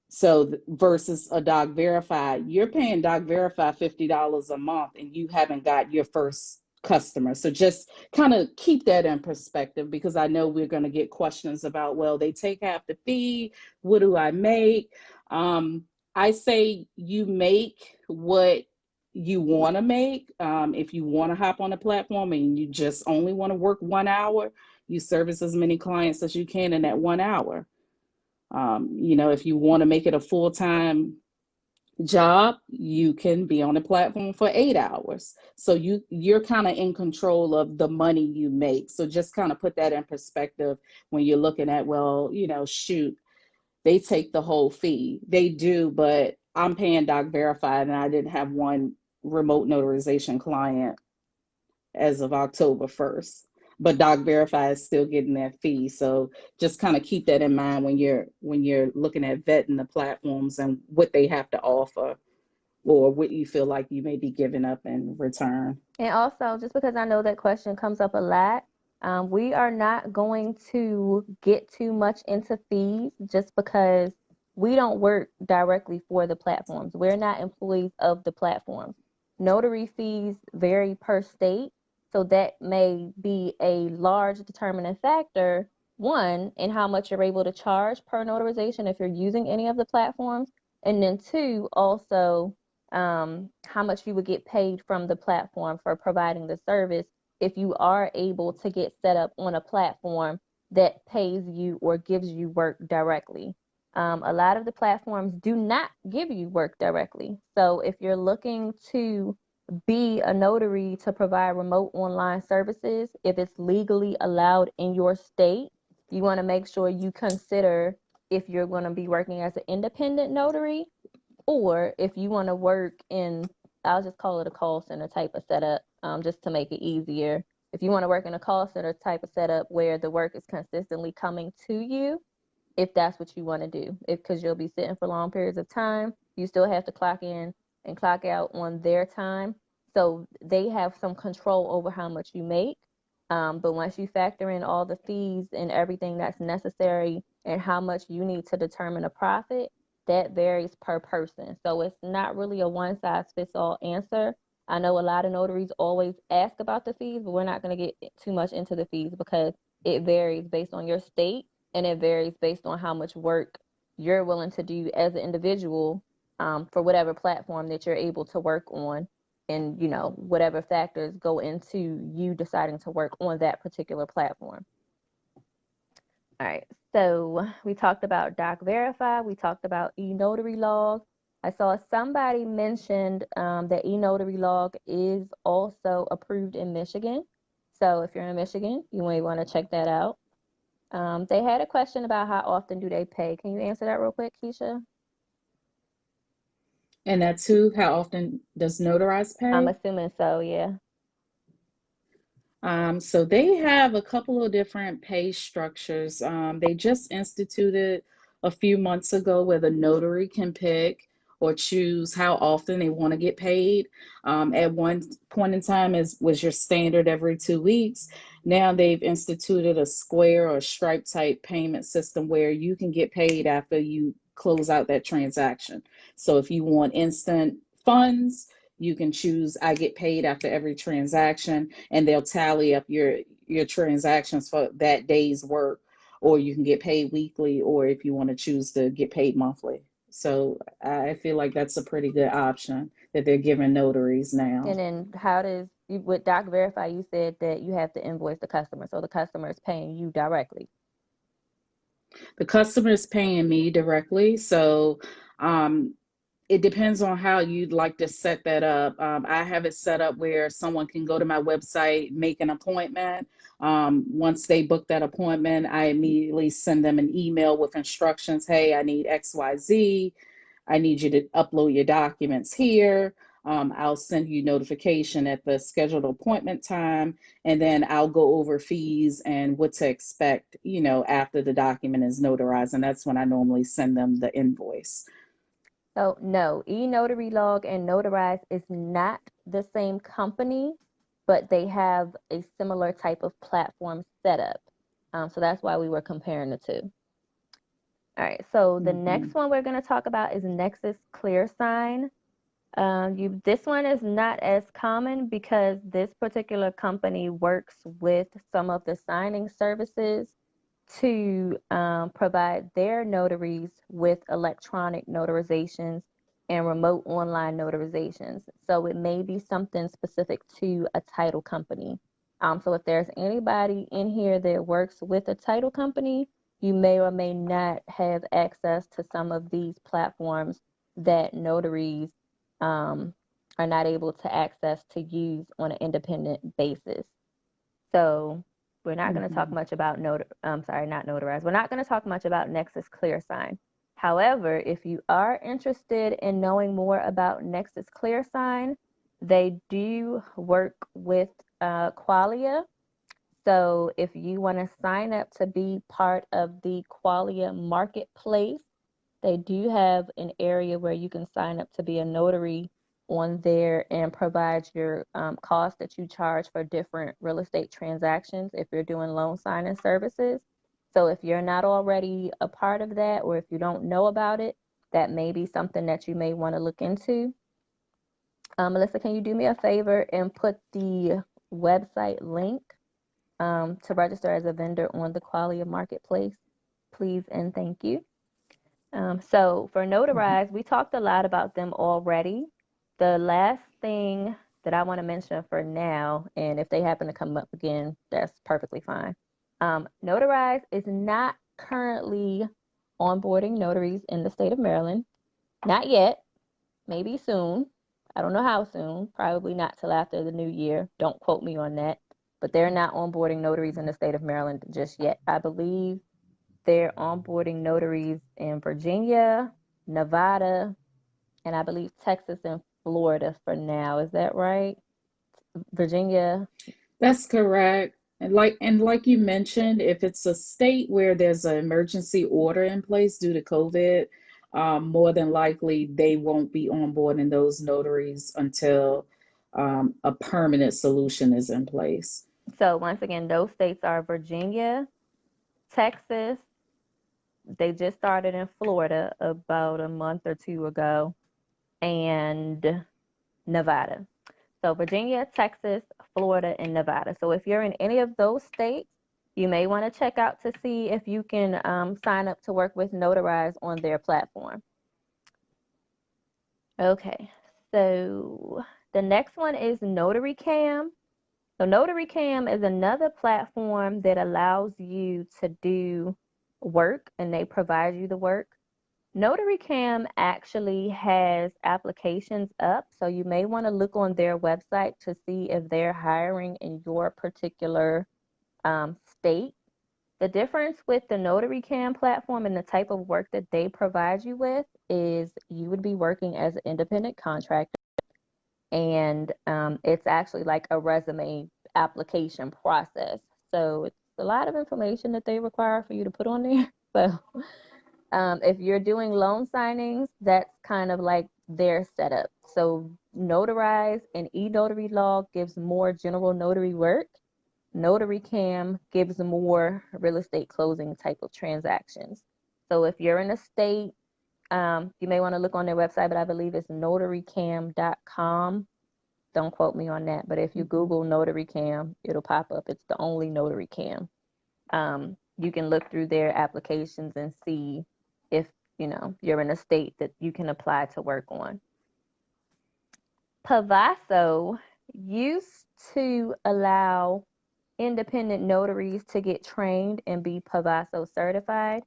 So versus a Doc Verify, you're paying Doc Verify $50 a month and you haven't got your first customer. So just kind of keep that in perspective, because I know we're going to get questions about, well, they take half the fee. What do I make? I say you make what you want to make. If you want to hop on a platform and you just only want to work 1 hour, you service as many clients as you can in that 1 hour. If you want to make it a full-time job, you can be on the platform for 8 hours. So you're kind of in control of the money you make. So just kind of put that in perspective when you're looking at, well, shoot, they take the whole fee. They do, but I'm paying Doc Verified, and I didn't have one remote notarization client as of October 1st. But Doc Verify is still getting that fee. So just kind of keep that in mind when you're looking at vetting the platforms and what they have to offer, or what you feel like you may be giving up in return. And also, just because I know that question comes up a lot, we are not going to get too much into fees just because we don't work directly for the platforms. We're not employees of the platforms. Notary fees vary per state, so that may be a large determining factor, one, in how much you're able to charge per notarization if you're using any of the platforms, and then two, also how much you would get paid from the platform for providing the service if you are able to get set up on a platform that pays you or gives you work directly. A lot of the platforms do not give you work directly. So if you're looking to be a notary to provide remote online services, if it's legally allowed in your state, you want to make sure you consider if you're going to be working as an independent notary, or if you want to work in, I'll just call it a call center type of setup, just to make it easier. If you want to work in a call center type of setup where the work is consistently coming to you, if that's what you want to do, because you'll be sitting for long periods of time, you still have to clock in and clock out on their time. So they have some control over how much you make. But once you factor in all the fees and everything that's necessary and how much you need to determine a profit, that varies per person. So it's not really a one size fits all answer. I know a lot of notaries always ask about the fees, but we're not going to get too much into the fees because it varies based on your state, and it varies based on how much work you're willing to do as an individual, for whatever platform that you're able to work on, and whatever factors go into you deciding to work on that particular platform. All right, so we talked about Doc Verify, we talked about eNotary Log. I saw somebody mentioned that eNotary Log is also approved in Michigan. So if you're in Michigan, you may want to check that out. They had a question about how often do they pay. Can you answer that real quick, Keisha? And that too, how often does Notarize I'm pay? assuming so, yeah. So they have a couple of different pay structures. They just instituted a few months ago where the notary can pick or choose how often they want to get paid. At one point in time, was your standard every 2 weeks. Now they've instituted a square or stripe type payment system where you can get paid after you close out that transaction. So if you want instant funds, you can choose I get paid after every transaction, and they'll tally up your transactions for that day's work, or you can get paid weekly, or if you want to choose to get paid monthly. So I feel like that's a pretty good option that they're giving notaries now. And then with Doc Verify, you said that you have to invoice the customer, so the customer is paying you directly. The customer is paying me directly, so um, it depends on how you'd like to set that up. I have it set up where someone can go to my website, make an appointment. Once they book that appointment, I immediately send them an email with instructions. Hey, I need XYZ. I need you to upload your documents here. I'll send you notification at the scheduled appointment time, and then I'll go over fees and what to expect, after the document is notarized. And that's when I normally send them the invoice. So no, eNotary Log and Notarize is not the same company, but they have a similar type of platform setup. So that's why we were comparing the two. All right, so the next one we're going to talk about is Nexus ClearSign. This one is not as common because this particular company works with some of the signing services to provide their notaries with electronic notarizations and remote online notarizations. So it may be something specific to a title company. So if there's anybody in here that works with a title company, you may or may not have access to some of these platforms that notaries are not able to access to use on an independent basis. So we're not going to talk much about not Notarize. We're not going to talk much about Nexus ClearSign. However, if you are interested in knowing more about Nexus ClearSign, they do work with Qualia. So if you want to sign up to be part of the Qualia marketplace, they do have an area where you can sign up to be a notary on there and provide your cost that you charge for different real estate transactions if you're doing loan signing services. So if you're not already a part of that, or if you don't know about it, that may be something that you may want to look into. Melissa, can you do me a favor and put the website link to register as a vendor on the Qualia marketplace, please and thank you. So for Notarize, we talked a lot about them already. The last thing that I want to mention for now, and if they happen to come up again, that's perfectly fine. Notarize is not currently onboarding notaries in the state of Maryland. Not yet, maybe soon. I don't know how soon, probably not till after the new year. Don't quote me on that. But they're not onboarding notaries in the state of Maryland just yet. I believe they're onboarding notaries in Virginia, Nevada, and I believe Texas and Florida for now. Is that right? Virginia. That's correct. And like you mentioned, if it's a state where there's an emergency order in place due to COVID, more than likely they won't be onboarding those notaries until a permanent solution is in place. So once again, those states are Virginia, Texas. They just started in Florida about a month or two ago, and Nevada. So Virginia, Texas, Florida, and Nevada. So if you're in any of those states, you may want to check out to see if you can sign up to work with Notarize on their platform. Okay, so the next one is Notary Cam. So Notary Cam is another platform that allows you to do work and they provide you the work. Notary Cam actually has applications up, so you may want to look on their website to see if they're hiring in your particular state. The difference with the Notary Cam platform and the type of work that they provide you with is you would be working as an independent contractor, and it's actually like a resume application process. So it's a lot of information that they require for you to put on there. So if you're doing loan signings, that's kind of like their setup. So Notarize and eNotary Log gives more general notary work. Notary Cam gives more real estate closing type of transactions. So if you're in a state, you may want to look on their website, but I believe it's notarycam.com. Don't quote me on that, but if you Google Notary Cam, it'll pop up. It's the only Notary Cam. You can look through their applications and see if you're in a state that you can apply to work on. Pavaso used to allow independent notaries to get trained and be Pavaso certified.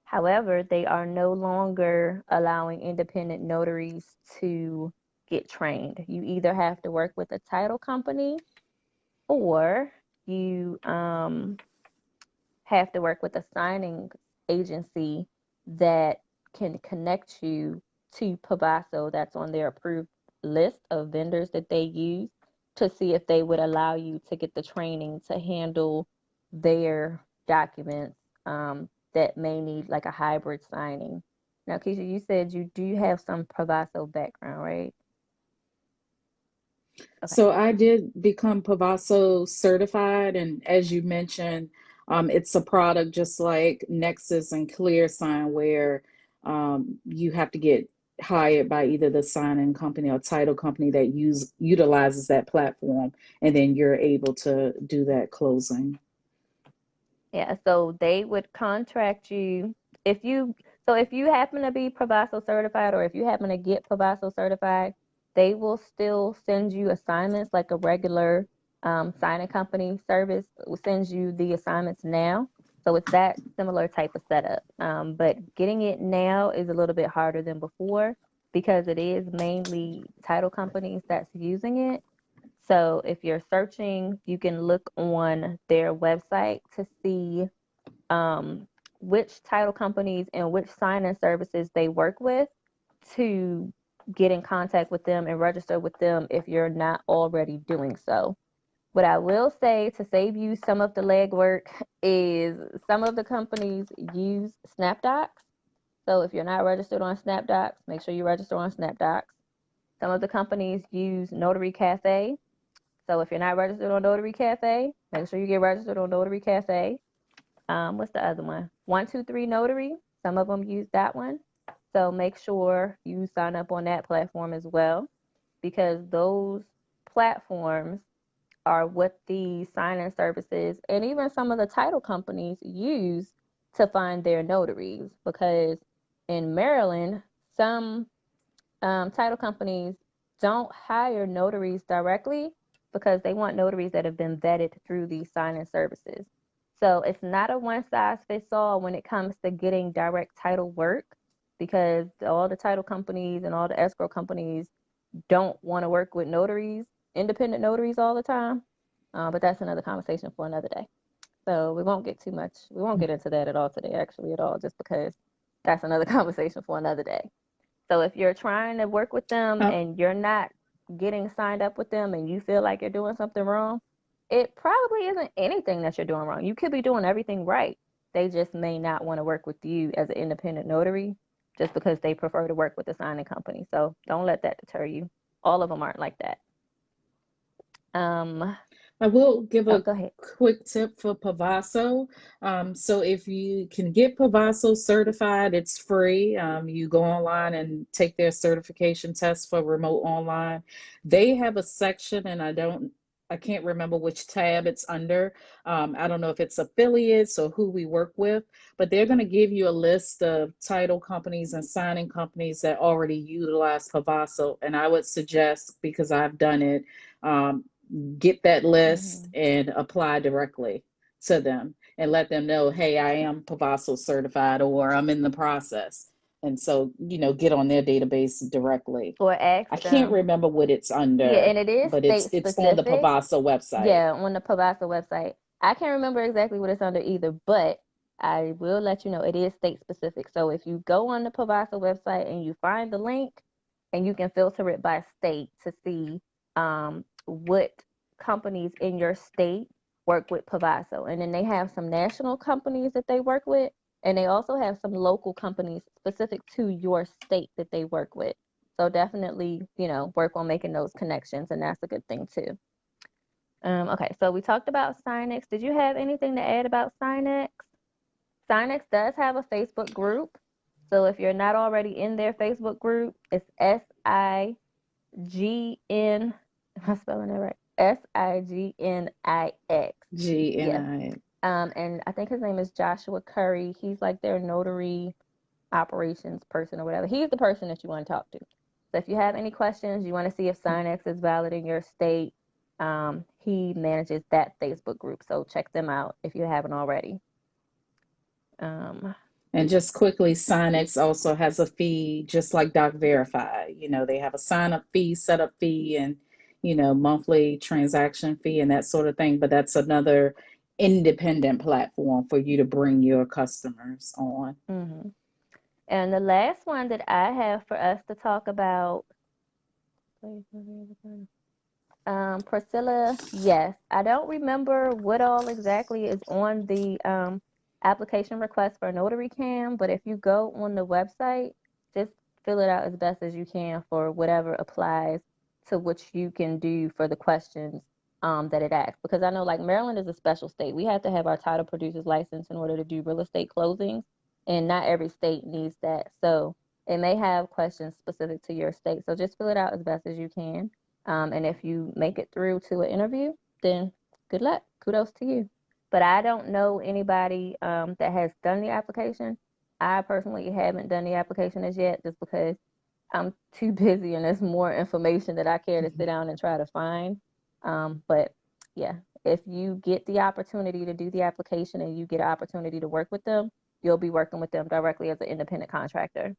However, they are no longer allowing independent notaries to get trained. You either have to work with a title company or you have to work with a signing agency that can connect you to Pavaso that's on their approved list of vendors that they use to see if they would allow you to get the training to handle their documents that may need like a hybrid signing. Now, Keisha, you said you do have some Pavaso background, right? Okay. So I did become Pavaso certified, and as you mentioned, it's a product just like Nexus and ClearSign, where you have to get hired by either the signing company or title company that utilizes that platform, and then you're able to do that closing. Yeah, so they would contract you if you if you happen to be Proviso certified or if you happen to get Proviso certified, they will still send you assignments like a regular signing company service will send you the assignments now. So it's that similar type of setup. But getting it now is a little bit harder than before because it is mainly title companies that's using it. So if you're searching, you can look on their website to see um, which title companies and which sign-in services they work with to get in contact with them and register with them if you're not already doing so. What I will say to save you some of the legwork is some of the companies use SnapDocs. So if you're not registered on SnapDocs, make sure you register on SnapDocs. Some of the companies use Notary Cafe. So if you're not registered on Notary Cafe, make sure you get registered on Notary Cafe. What's the other one? 123 Notary. Some of them use that one. So make sure you sign up on that platform as well because those platforms are what the sign-in services and even some of the title companies use to find their notaries because in Maryland, some title companies don't hire notaries directly because they want notaries that have been vetted through these sign-in services. So it's not a one size fits all when it comes to getting direct title work because all the title companies and all the escrow companies don't want to work with notaries, independent notaries all the time. But that's another conversation for another day. So we won't get into that at all today, actually, at all, just because that's another conversation for another day. So if you're trying to work with them Uh, and you're not getting signed up with them and you feel like you're doing something wrong, it probably isn't anything that you're doing wrong. You could be doing everything right. They just may not want to work with you as an independent notary just because they prefer to work with a signing company. So don't let that deter you. All of them aren't like that. Um, I will give oh, a go ahead. quick tip for Pavaso. So if you can get Pavaso certified, it's free. You go online and take their certification test for remote online. They have a section, and I can't remember which tab it's under. I don't know if it's affiliates or who we work with, but they're going to give you a list of title companies and signing companies that already utilize Pavaso. And I would suggest, because I've done it, um, get that list Hmm. and apply directly to them and let them know, hey, I am Pavaso certified or I'm in the process. And so, get on their database directly. Or ask I can't them. remember what it's Yeah, under, and it is but it's state it's on the specific. Pavaso website. Yeah, on the Pavasa website. I can't remember exactly what it's under either, but I will let you know it is state specific. So if you go on the Pavasa website and you find the link and you can filter it by state to see what companies in your state work with Pavaso. And then they have some national companies that they work with, and they also have some local companies specific to your state that they work with. So definitely, work on making those connections, and that's a good thing too. Okay, so we talked about Sinex. Did you have anything to add about Sinex? Sinex does have a Facebook group. So if you're not already in their Facebook group, it's SIGN. Am I spelling it right? SIGNIX. Yes. GNI. And I think his name is Joshua Curry. He's like their notary operations person or whatever. He's the person that you want to talk to. So if you have any questions, you want to see if Signex is valid in your state, he manages that Facebook group. So check them out if you haven't already. Um, And just quickly, Sinex also has a fee, just like Doc Verify. They have a sign up fee, setup fee, and, monthly transaction fee and that sort of thing. But that's another independent platform for you to bring your customers on. mhm. And the last one that I have for us to talk about Priscilla, yes. I don't remember what all exactly is on the application request for Notary Cam, but if you go on the website, just fill it out as best as you can for whatever applies to what you can do for the questions that it asks. Because I know like Maryland is a special state. We have to have our title producer's license in order to do real estate closings, and not every state needs that. So it may have questions specific to your state. So just fill it out as best as you can. And if you make it through to an interview, then good luck. Kudos to you. But I don't know anybody that has done the application. I personally haven't done the application as yet just because I'm too busy and there's more information that I care to sit down and try to find. But yeah, if you get the opportunity to do the application and you get an opportunity to work with them, you'll be working with them directly as an independent contractor.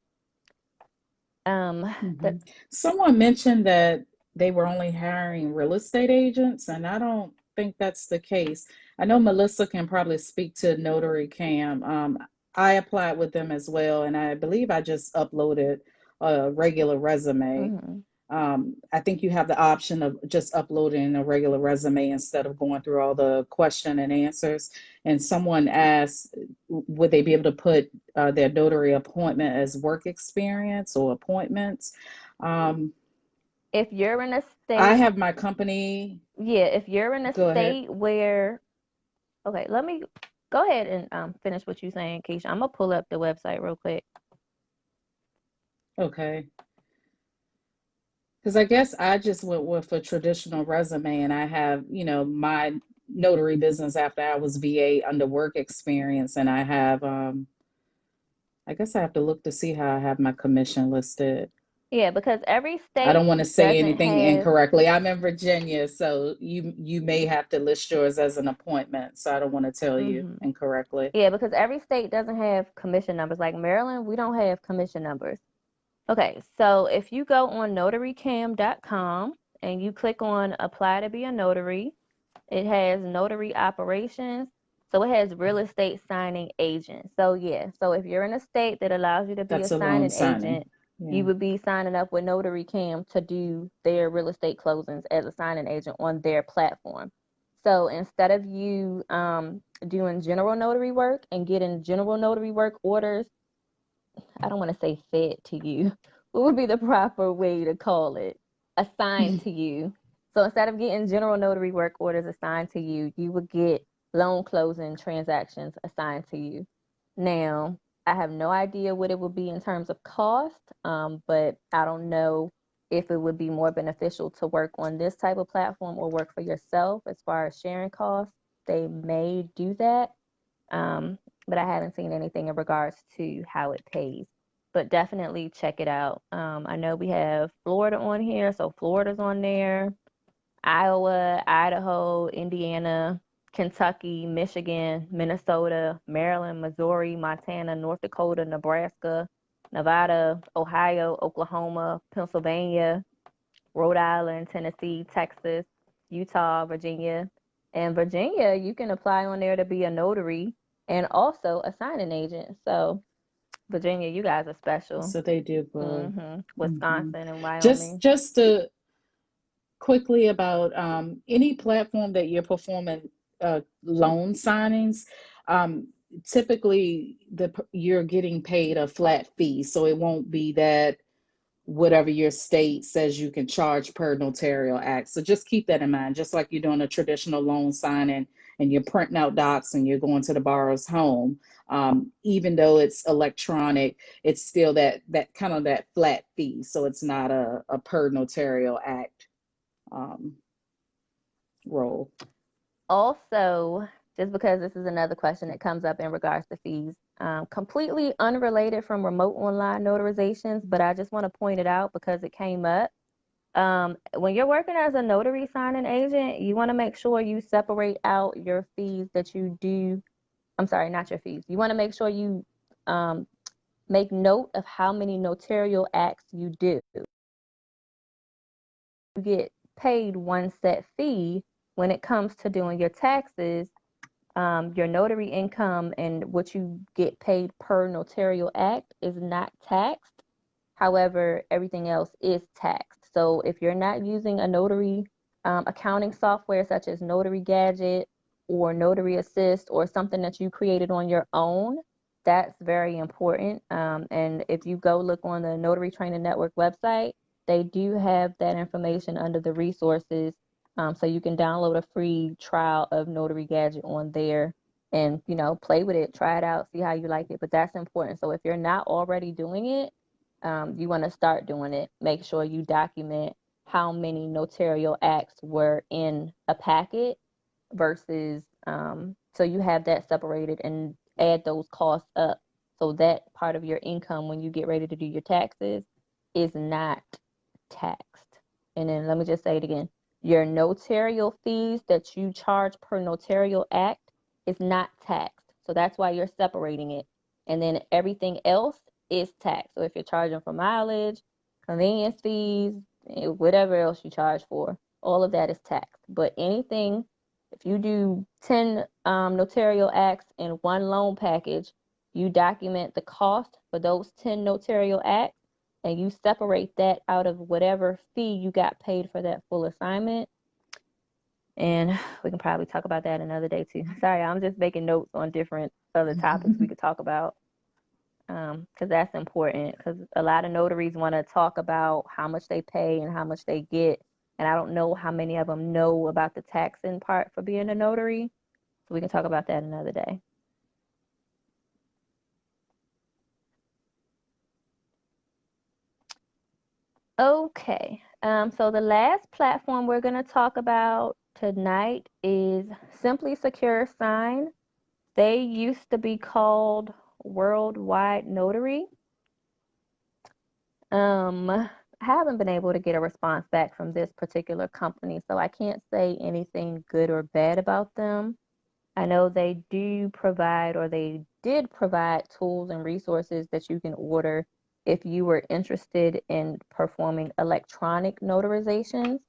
The, Someone mentioned that they were only hiring real estate agents, and I don't think that's the case. I know Melissa can probably speak to Notary Cam. I applied with them as well, and I believe I just uploaded a regular resume. mhm. I think you have the option of just uploading a regular resume instead of going through all the question and answers. And someone asked, would they be able to put their notary appointment as work experience or appointments? Um, If you're in a I state, have my company. yeah, if you're in a Go ahead. state where, okay, let me go ahead and finish what you're saying, Keisha. I'm gonna pull up the website real quick. Okay. Because I guess I just went with a traditional resume and I have, my notary business after I was VA under work experience. And I have, I guess I have to look to see how I have my commission listed. Yeah, because every I don't state want to say doesn't anything have, incorrectly. I'm in Virginia, so you may have to list yours as an appointment. So I don't want to tell you hmm incorrectly. yeah, because every state doesn't have commission numbers. Like Maryland, we don't have commission numbers. Okay, so if you go on notarycam.com and you click on apply to be a notary, it has notary operations. So it has real estate signing agent. So yeah, so if you're in a state that allows you to be a That's a loan signing signing. agent, you Yeah. would be signing up with Notary Cam to do their real estate closings as a signing agent on their platform. So instead of you doing general notary work and getting general notary work orders, I don't want to say fed to you. What would be the proper way to call it? Assigned to you. So instead of getting general notary work orders assigned to you, you would get loan closing transactions assigned to you. Now, I have no idea what it would be in terms of cost, but I don't know if it would be more beneficial to work on this type of platform or work for yourself as far as sharing costs. They may do that, but I haven't seen anything in regards to how it pays. But definitely check it out. I know we have Florida on here, so Florida's on there, Iowa, Idaho, Indiana, Kentucky, Michigan, Minnesota, Maryland, Missouri, Montana, North Dakota, Nebraska, Nevada, Ohio, Oklahoma, Pennsylvania, Rhode Island, Tennessee, Texas, Utah, Virginia. And Virginia, you can apply on there to be a notary and also a signing agent. So, Virginia, you guys are special. So they do both. Hmm. Wisconsin and Just Wyoming. just to quickly about any platform that you're performing loan signings. Um, Typically, you're getting paid a flat fee, so it won't be that whatever your state says you can charge per notarial act. So just keep that in mind. Just like you're doing a traditional loan signing and you're printing out docs and you're going to the borrower's home, even though it's electronic, it's still that kind of that flat fee. So it's not a per notarial act um, role. Also, just because this is another question that comes up in regards to fees, completely unrelated from remote online notarizations, but I just want to point it out because it came up. When you're working as a notary signing agent, you want to make sure you separate out your fees that you do. I'm sorry, not your fees. You want to make sure you um, make note of how many notarial acts you do. You get paid one set fee when it comes to doing your taxes. Your notary income and what you get paid per notarial act is not taxed. However, everything else is taxed. So if you're not using a notary accounting software such as Notary Gadget or Notary Assist or something that you created on your own, that's very important. And if you go look on the Notary Training Network website, they do have that information under the resources. So you can download a free trial of Notary Gadget on there and, play with it, try it out, see how you like it. But that's important. So if you're not already doing it, you want to start doing it. Make sure you document how many notarial acts were in a packet versus so you have that separated and add those costs up so that part of your income when you get ready to do your taxes is not taxed. And then let me just say it again. Your notarial fees that you charge per notarial act is not taxed. So that's why you're separating it. And then everything else is taxed. So if you're charging for mileage, convenience fees, whatever else you charge for, all of that is taxed. But anything, if you do 10 notarial acts in one loan package, you document the cost for those 10 notarial acts and you separate that out of whatever fee you got paid for that full assignment. And we can probably talk about that another day too. Sorry, I'm just making notes on different other topics we could talk about because that's important because a lot of notaries want to talk about how much they pay and how much they get. And I don't know how many of them know about the taxing part for being a notary. So we can talk about that another day. Okay, so the last platform we're going to talk about tonight is Simply Secure Sign. They used to be called Worldwide Notary. I haven't been able to get a response back from this particular company, so I can't say anything good or bad about them. I know they do provide, or they did provide tools and resources that you can order if you were interested in performing electronic notarizations,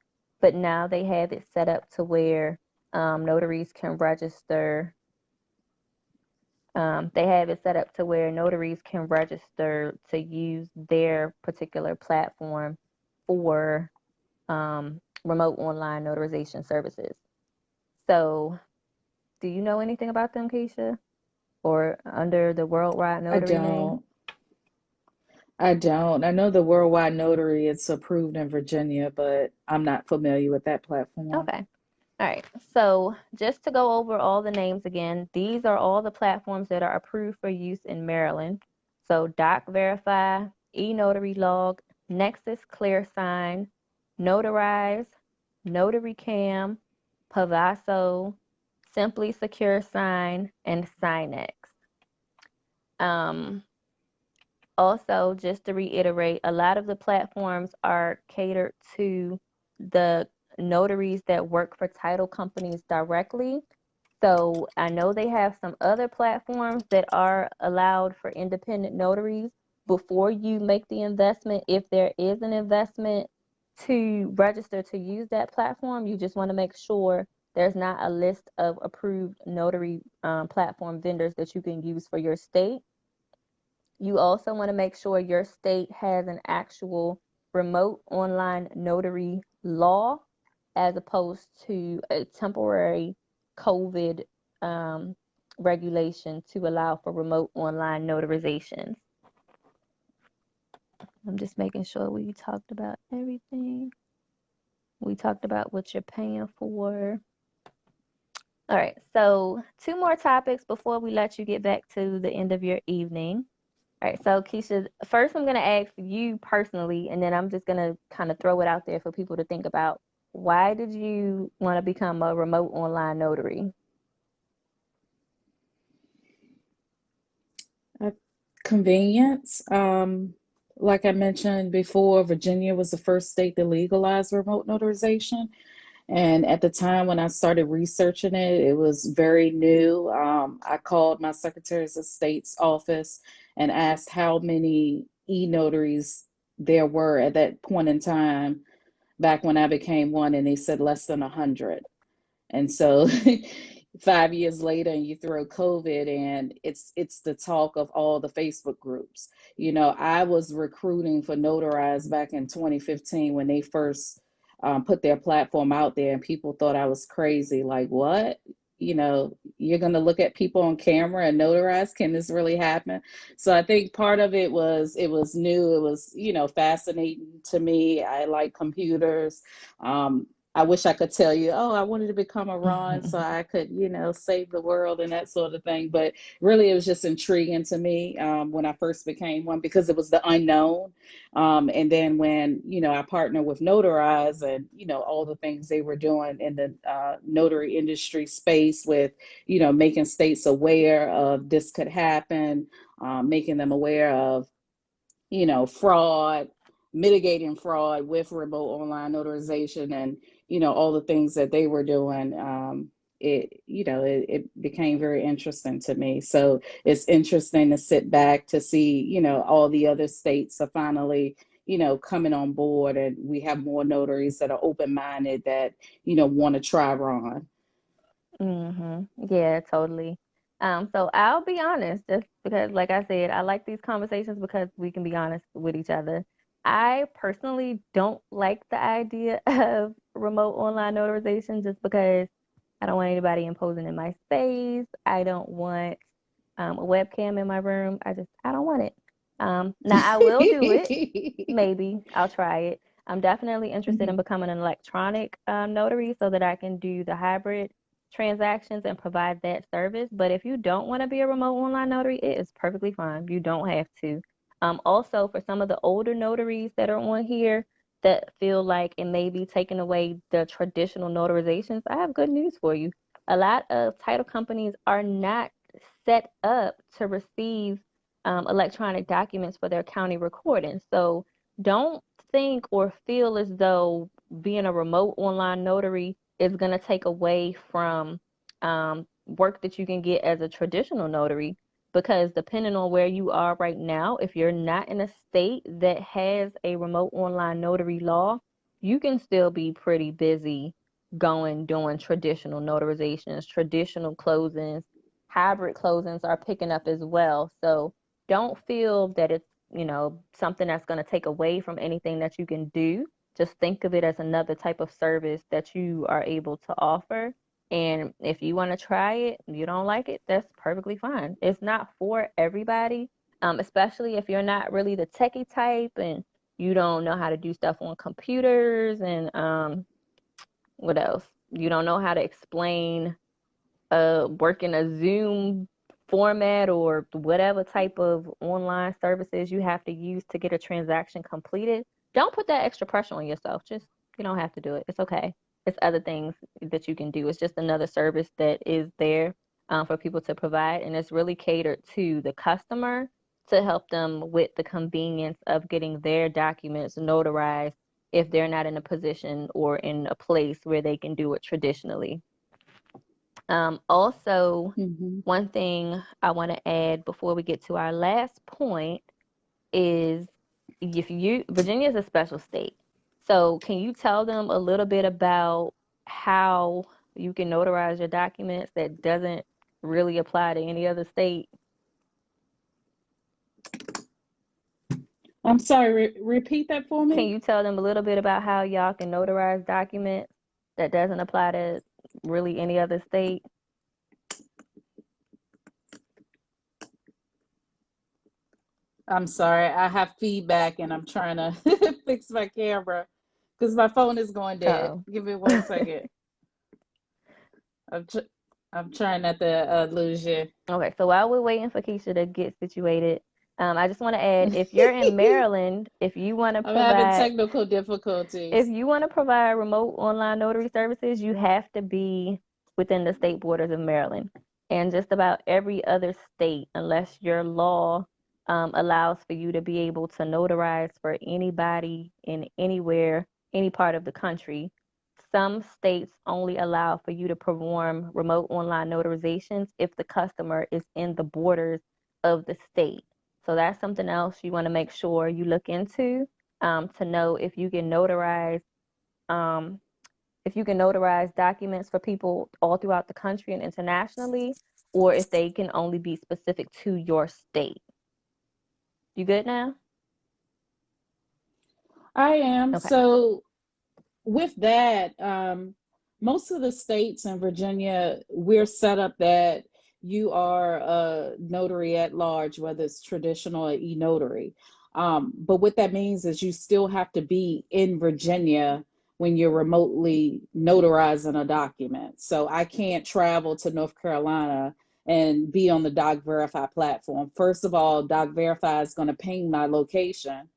but now they have it set up to where notaries can register. They have it set up to where notaries can register to use their particular platform for remote online notarization services. So, do you know anything about them, Keisha? Or under the Worldwide I Notary name? don't. I don't. I know the Worldwide Notary is approved in Virginia, but I'm not familiar with that platform. Okay. All right. So just to go over all the names again, these are all the platforms that are approved for use in Maryland. So Doc Verify, eNotary Log, Nexus ClearSign, Notarize, Notary Cam, Pavaso, Simply Secure Sign, and Signex. Um, Also, just to reiterate, a lot of the platforms are catered to the notaries that work for title companies directly. So I know they have some other platforms that are allowed for independent notaries before you make the investment. If there is an investment to register to use that platform, you just want to make sure there's not a list of approved notary platform vendors that you can use for your state. You also want to make sure your state has an actual remote online notary law as opposed to a temporary COVID um, regulation to allow for remote online notarizations. I'm just making sure we talked about everything. We talked about what you're paying for. All right, so two more topics before we let you get back to the end of your evening. All right, so Keisha, first I'm going to ask you personally, and then I'm just going to kind of throw it out there for people to think about. Why did you want to become a remote online notary? Uh, Convenience. Like I mentioned before, Virginia was the first state to legalize remote notarization. And at the time when I started researching it, it was very new. I called my Secretary of State's office and asked how many e-notaries there were at that point in time back when I became one, and they said less than 100. And so 5 years later and you throw COVID and it's the talk of all the Facebook groups. I was recruiting for Notarize back in 2015 when they first put their platform out there, and people thought I was crazy. Like, what? You're going to look at people on camera and notarize? Can this really happen? So I think part of it was new. It was, fascinating to me. I like computers. I wish I could tell you, oh, I wanted to become a Ron so I could, save the world and that sort of thing. But really, it was just intriguing to me when I first became one, because it was the unknown. And then when, I partnered with Notarize and, all the things they were doing in the notary industry space with, making states aware of this could happen, making them aware of fraud, mitigating fraud with remote online notarization, and all the things that they were doing. It became very interesting to me. So it's interesting to sit back to see, all the other states are finally, coming on board, and we have more notaries that are open-minded that, want to try Ron. Yeah, totally. So I'll be honest, just because, like I said, I like these conversations because we can be honest with each other. I personally don't like the idea of remote online notarization just because I don't want anybody imposing in my space. I don't want a webcam in my room. I don't want it. Now I will do it. Maybe I'll try it. I'm definitely interested in Mhm. becoming an electronic notary so that I can do the hybrid transactions and provide that service. But if you don't want to be a remote online notary, it is perfectly fine. You don't have to. Also, for some of the older notaries that are on here that feel like it may be taking away the traditional notarizations, I have good news for you. A lot of title companies are not set up to receive electronic documents for their county recordings. So don't think or feel as though being a remote online notary is going to take away from work that you can get as a traditional notary. Because depending on where you are right now, if you're not in a state that has a remote online notary law, you can still be pretty busy going doing traditional notarizations, traditional closings. Hybrid closings are picking up as well. So don't feel that it's, something that's going to take away from anything that you can do. Just think of it as another type of service that you are able to offer. And if you want to try it, you don't like it, that's perfectly fine. It's not for everybody, especially if you're not really the techie type and you don't know how to do stuff on computers and what else? You don't know how to explain work in a Zoom format or whatever type of online services you have to use to get a transaction completed, don't put that extra pressure on yourself. Just, you don't have to do it. It's okay. It's other things that you can do. It's just another service that is there for people to provide, and it's really catered to the customer to help them with the convenience of getting their documents notarized if they're not in a position or in a place where they can do it traditionally. Also, Mhm. one thing I want to add before we get to our last point is Virginia is a special state. So, can you tell them a little bit about how you can notarize your documents that doesn't really apply to any other state? I'm sorry, repeat that for Can me. you tell them a little bit about how y'all can notarize documents that doesn't apply to really any other state? I'm sorry, I have feedback and I'm trying to fix my camera because my phone is going dead. Oh. Give me 1 second. I'm, tr- I'm trying not to lose you. Okay, so while we're waiting for Keisha to get situated, I just want to add, if you're in Maryland, I'm having technical if difficulties. you want to provide remote online notary services, you have to be within the state borders of Maryland. And just about every other state, unless your law allows for you to be able to notarize for anybody in anywhere, any part of the country, some states only allow for you to perform remote online notarizations if the customer is in the borders of the state. So that's something else you want to make sure you look into to know if you can notarize um, if you can notarize documents for people all throughout the country and internationally, or if they can only be specific to your state. You good now? I am. Okay. So with that, most of the states in Virginia, we're set up that you are a notary at large, whether it's traditional or e-notary. But what that means is you still have to be in Virginia when you're remotely notarizing a document. So I can't travel to North Carolina and be on the Doc Verify platform. First of all, Doc Verify is going to ping my location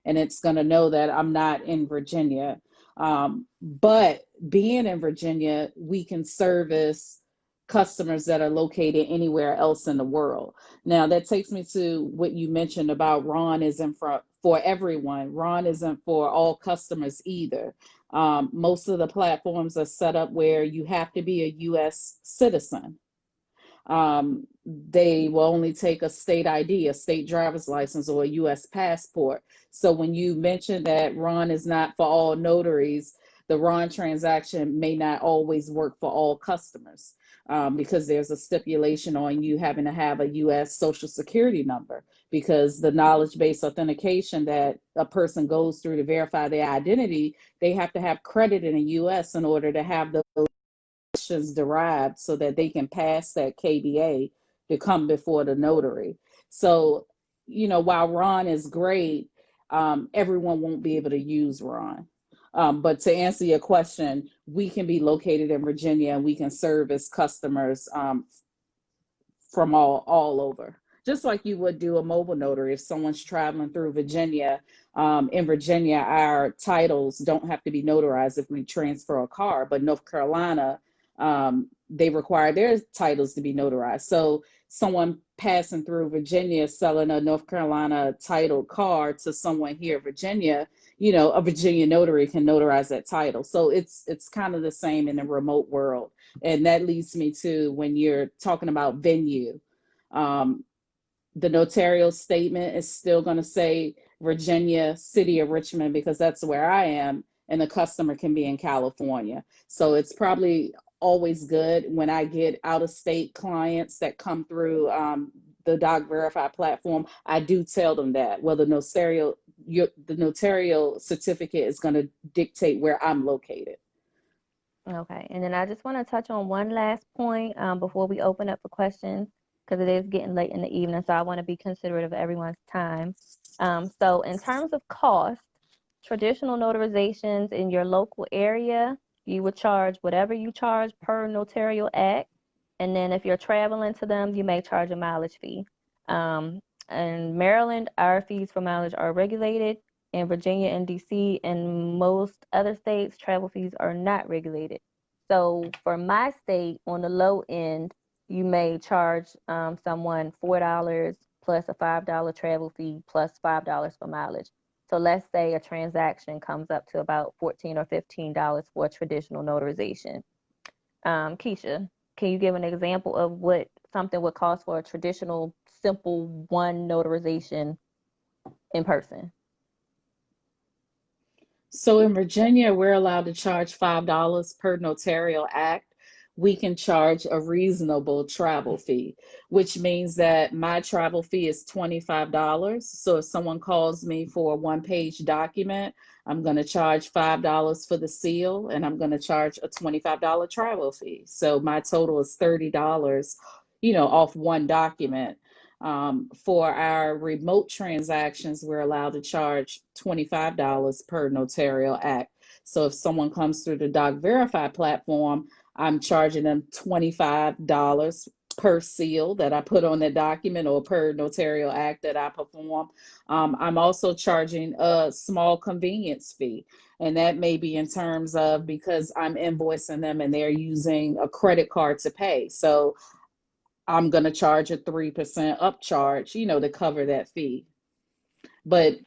and it's going to know that I'm not in Virginia. But being in Virginia, we can service customers that are located anywhere else in the world. Now, that takes me to what you mentioned about Ron isn't for everyone. Ron isn't for all customers either. Most of the platforms are set up where you have to be a U.S. citizen. They will only take a state ID, a state driver's license, or a U.S. passport. So when you mention that Ron is not for all notaries, the Ron transaction may not always work for all customers because there's a stipulation on you having to have a U.S. Social Security number because the knowledge based authentication that a person goes through to verify their identity, they have to have credit in the U.S. in order to have the derived so that they can pass that KBA to come before the notary. So, while Ron is great, everyone won't be able to use Ron. But to answer your question, we can be located in Virginia and we can service customers from all over, just like you would do a mobile notary if someone's traveling through Virginia. In Virginia, our titles don't have to be notarized if we transfer a car, but North Carolina, they require their titles to be notarized. So someone passing through Virginia selling a North Carolina titled car to someone here in Virginia, a Virginia notary can notarize that title. So it's kind of the same in the remote world. And that leads me to when you're talking about venue. Um, the notarial statement is still going to say Virginia, City of Richmond, because that's where I am, and the customer can be in California. So it's probably always good when I get out of state clients that come through the Doc Verify platform. I do tell them that, well, the notarial certificate is going to dictate where I'm located. Okay, and then I just want to touch on one last point before we open up for questions because it is getting late in the evening, so I want to be considerate of everyone's time. So, in terms of cost, traditional notarizations in your local area, you would charge whatever you charge per notarial act, and then if you're traveling to them, you may charge a mileage fee. Um, in Maryland, our fees for mileage are regulated. In Virginia and DC and most other states, travel fees are not regulated. So for my state, on the low end, you may charge someone $4 plus a $5 travel fee plus $5 for mileage. So let's say a transaction comes up to about $14 or $15 for a traditional notarization. Keisha, can you give an example of what something would cost for a traditional, simple one notarization in person? So in Virginia, we're allowed to charge $5 per notarial act. We can charge a reasonable travel fee, which means that my travel fee is $25. So if someone calls me for a one-page document, I'm going to charge $5 for the seal and I'm going to charge a $25 travel fee. So my total is $30, off one document. For our remote transactions, we're allowed to charge $25 per notarial act. So if someone comes through the Doc Verify platform, I'm charging them $25 per seal that I put on the document or per notarial act that I perform. I'm also charging a small convenience fee. And that may be in terms of because I'm invoicing them and they're using a credit card to pay. So I'm going to charge a 3% upcharge, to cover that fee. But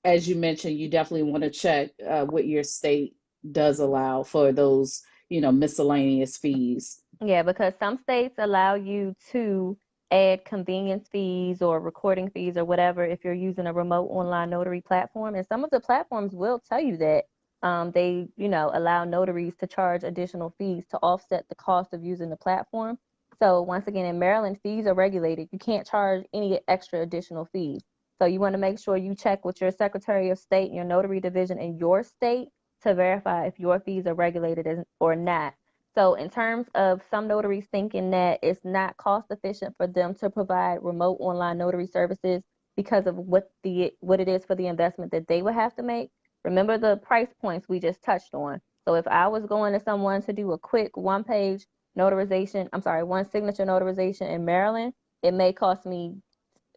as you mentioned, you definitely want to check what your state does allow for those, miscellaneous fees. Yeah, because some states allow you to add convenience fees or recording fees or whatever if you're using a remote online notary platform. And some of the platforms will tell you that. they, allow notaries to charge additional fees to offset the cost of using the platform. So once again, in Maryland, fees are regulated. You can't charge any extra additional fees. So you want to make sure you check with your Secretary of State and your notary division in your state to verify if your fees are regulated or not. So in terms of some notaries thinking that it's not cost efficient for them to provide remote online notary services because of what it is for the investment that they would have to make, remember the price points we just touched on. So if I was going to someone to do a quick one-page notarization, I'm sorry, one signature notarization in Maryland, it may cost me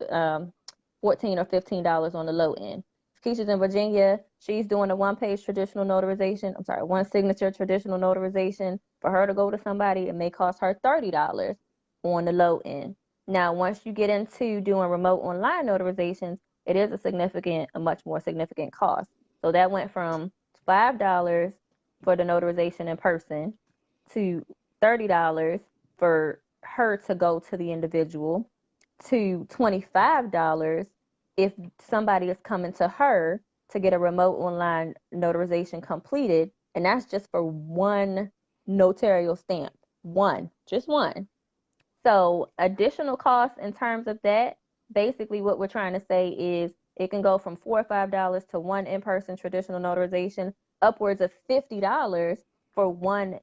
$14 or $15 on the low end. Keisha's in Virginia. She's doing a one-page traditional notarization. I'm sorry, one signature traditional notarization. For her to go to somebody, it may cost her $30 on the low end. Now, once you get into doing remote online notarizations, it is a much more significant cost. So that went from $5 for the notarization in person to $30 for her to go to the individual to $25 if somebody is coming to her to get a remote online notarization completed. And that's just for one notarial stamp. Just one. So additional costs in terms of that, basically what we're trying to say is it can go from $4 or $5 to one in-person traditional notarization, upwards of $50 for one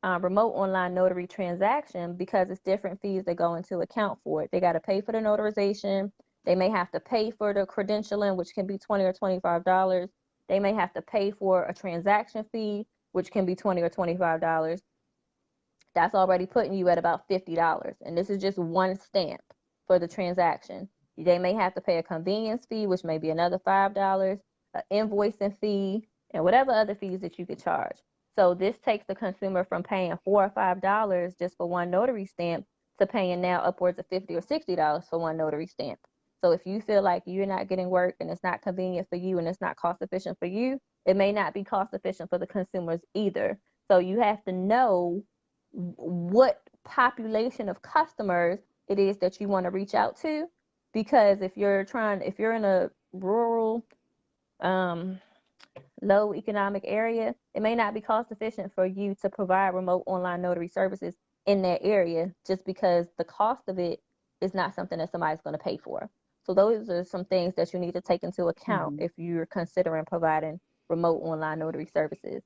remote online notary transaction, because it's different fees that go into account for it. They got to pay for the notarization. They may have to pay for the credentialing, which can be $20 or $25. They may have to pay for a transaction fee, which can be $20 or $25. That's already putting you at about $50. And this is just one stamp for the transaction. They may have to pay a convenience fee, which may be another $5, an invoicing fee, and whatever other fees that you could charge. So this takes the consumer from paying $4 or $5 just for one notary stamp to paying now upwards of $50 or $60 for one notary stamp. So if you feel like you're not getting work and it's not convenient for you and it's not cost efficient for you, it may not be cost efficient for the consumers either. So you have to know what population of customers it is that you want to reach out to, because if you're in a rural, low economic area, it may not be cost efficient for you to provide remote online notary services in that area, just because the cost of it is not something that somebody's going to pay for. So those are some things that you need to take into account if you're considering providing remote online notary services.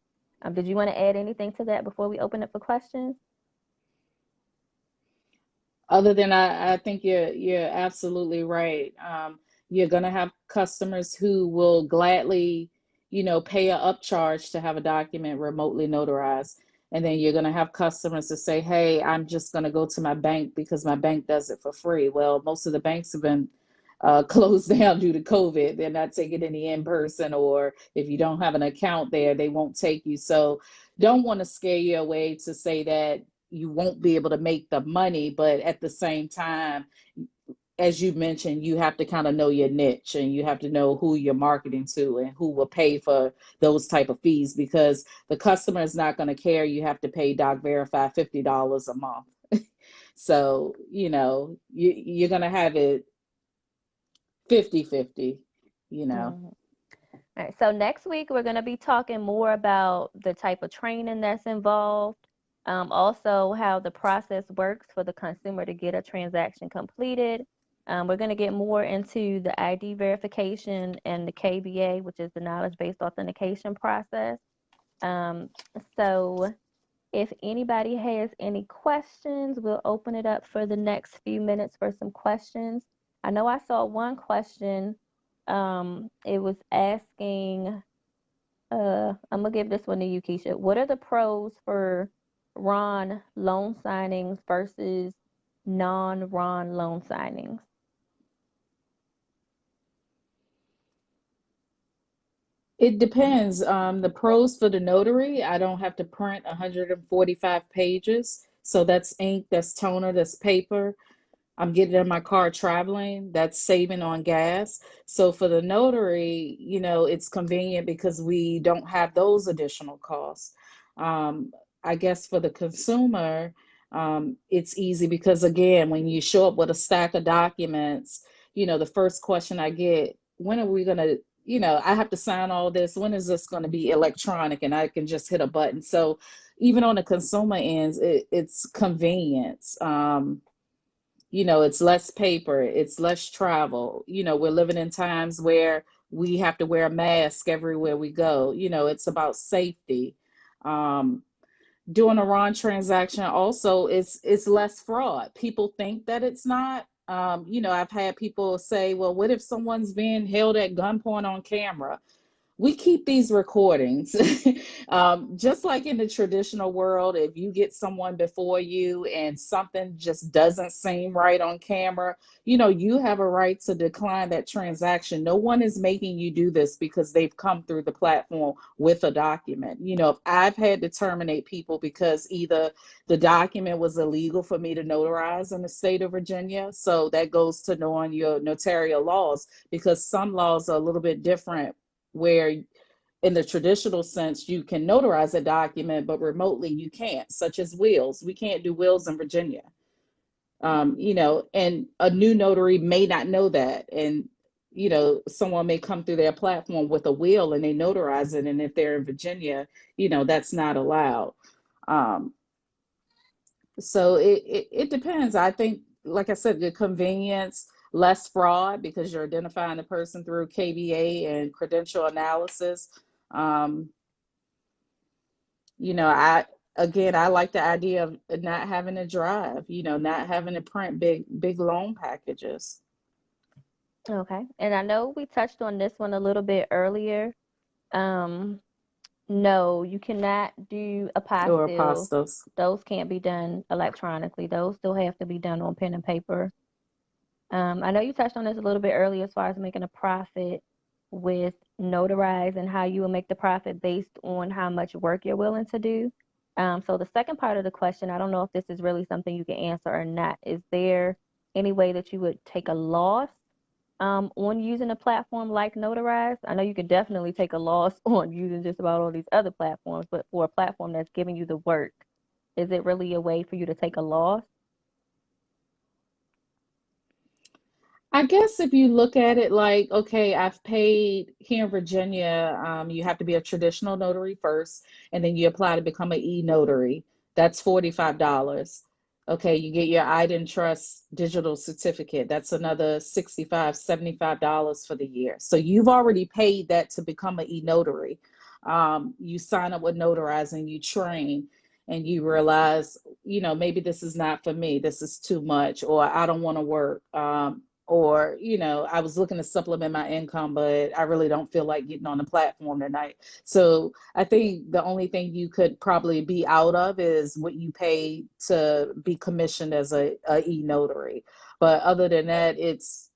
Did you want to add anything to that before we open up for questions? Other than I think you're absolutely right. You're gonna have customers who will gladly, pay a upcharge to have a document remotely notarized. And then you're gonna have customers that say, hey, I'm just gonna go to my bank because my bank does it for free. Well, most of the banks have been closed down due to COVID. They're not taking any in person, or if you don't have an account there, they won't take you. So don't want to scare you away to say that you won't be able to make the money, but at the same time, as you mentioned, you have to kind of know your niche, and you have to know who you're marketing to and who will pay for those type of fees, because the customer is not going to care. You have to pay Doc Verify $50 a month. So, you're going to have it 50-50, you know. Mhm. All right, so next week we're going to be talking more about the type of training that's involved, also how the process works for the consumer to get a transaction completed. We're going to get more into the ID verification and the KBA, which is the knowledge-based authentication process. Um, so if anybody has any questions, we'll open it up for the next few minutes for some questions. I know I saw one question. It was asking, I'm gonna give this one to you, Keisha. What are the pros for Ron loan signings versus non-Ron loan signings? It depends. The pros for the notary, I don't have to print 145 pages. So that's ink, that's toner, that's paper. I'm getting in my car traveling, that's saving on gas. So for the notary, it's convenient because we don't have those additional costs. Um, I guess for the consumer, it's easy because, again, when you show up with a stack of documents, the first question I get, when are we going to I have to sign all this. When is this going to be electronic and I can just hit a button? So even on the consumer ends, it's convenience. It's less paper, it's less travel. We're living in times where we have to wear a mask everywhere we go. It's about safety. Um, Doing a Ron transaction also it's less fraud. People think that it's not. I've had people say, well, what if someone's being held at gunpoint on camera? We keep these recordings. Just like in the traditional world, if you get someone before you and something just doesn't seem right on camera, you have a right to decline that transaction. No one is making you do this because they've come through the platform with a document. If I've had to terminate people because either the document was illegal for me to notarize in the state of Virginia, so that goes to knowing your notarial laws, because some laws are a little bit different, where in the traditional sense you can notarize a document but remotely you can't, such as wills. We can't do wills in Virginia. And a new notary may not know that, and someone may come through their platform with a will and they notarize it, and if they're in Virginia, that's not allowed. um, so it depends. I think, like I said, the convenience, less fraud because you're identifying the person through KBA and credential analysis. Um, I like the idea of not having to drive, not having to print big loan packages Okay. And I know we touched on this one a little bit earlier. Um, no, you cannot do or apostille. apostles. Those can't be done electronically. Those still have to be done on pen and paper. I know you touched on this a little bit earlier as far as making a profit with Notarize and how you will make the profit based on how much work you're willing to do. So the second part of the question, I don't know if this is really something you can answer or not. Is there any way that you would take a loss on using a platform like Notarize? I know you could definitely take a loss on using just about all these other platforms, but for a platform that's giving you the work, is it really a way for you to take a loss? I guess if you look at it like, okay, I've paid here in Virginia, you have to be a traditional notary first, and then you apply to become an e-notary. That's $45. Okay, you get your IDEN Trust digital certificate. That's another $65, $75 for the year. So you've already paid that to become an e-notary. You sign up with Notarizing, you train, and you realize, maybe this is not for me. This is too much, or I don't want to work. Or I was looking to supplement my income, but I really don't feel like getting on the platform tonight. So I think the only thing you could probably be out of is what you pay to be commissioned as a e-notary. But other than that, it's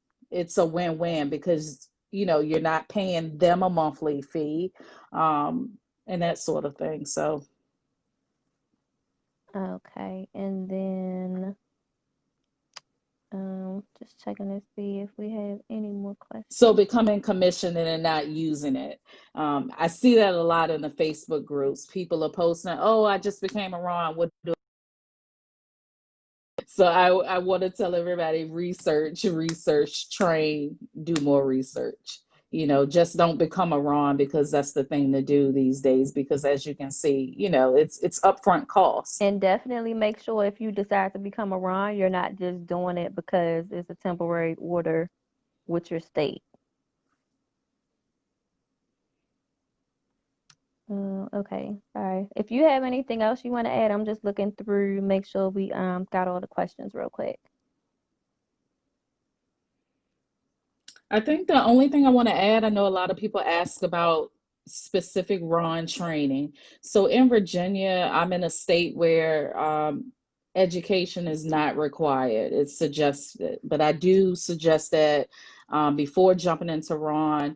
a win-win, because you're not paying them a monthly fee, um, and that sort of thing. So Okay, and then just checking to see if we have any more so questions. becoming commissioned and then not using it. I see that a lot in the Facebook groups. People are posting, oh, I just became a Ron. What do? So I want to tell everybody, research, train, do more research. Just don't become a Ron because that's the thing to do these days. Because as you can see, it's upfront cost. And definitely make sure if you decide to become a Ron, you're not just doing it because it's a temporary order with your state. Okay, sorry. If you have anything else you want to add, I'm just looking through, make sure we got all the questions real quick. I think the only thing I want to add, I know a lot of people ask about specific Ron training. So in Virginia, I'm in a state where education is not required. It's suggested, but I do suggest that before jumping into Ron,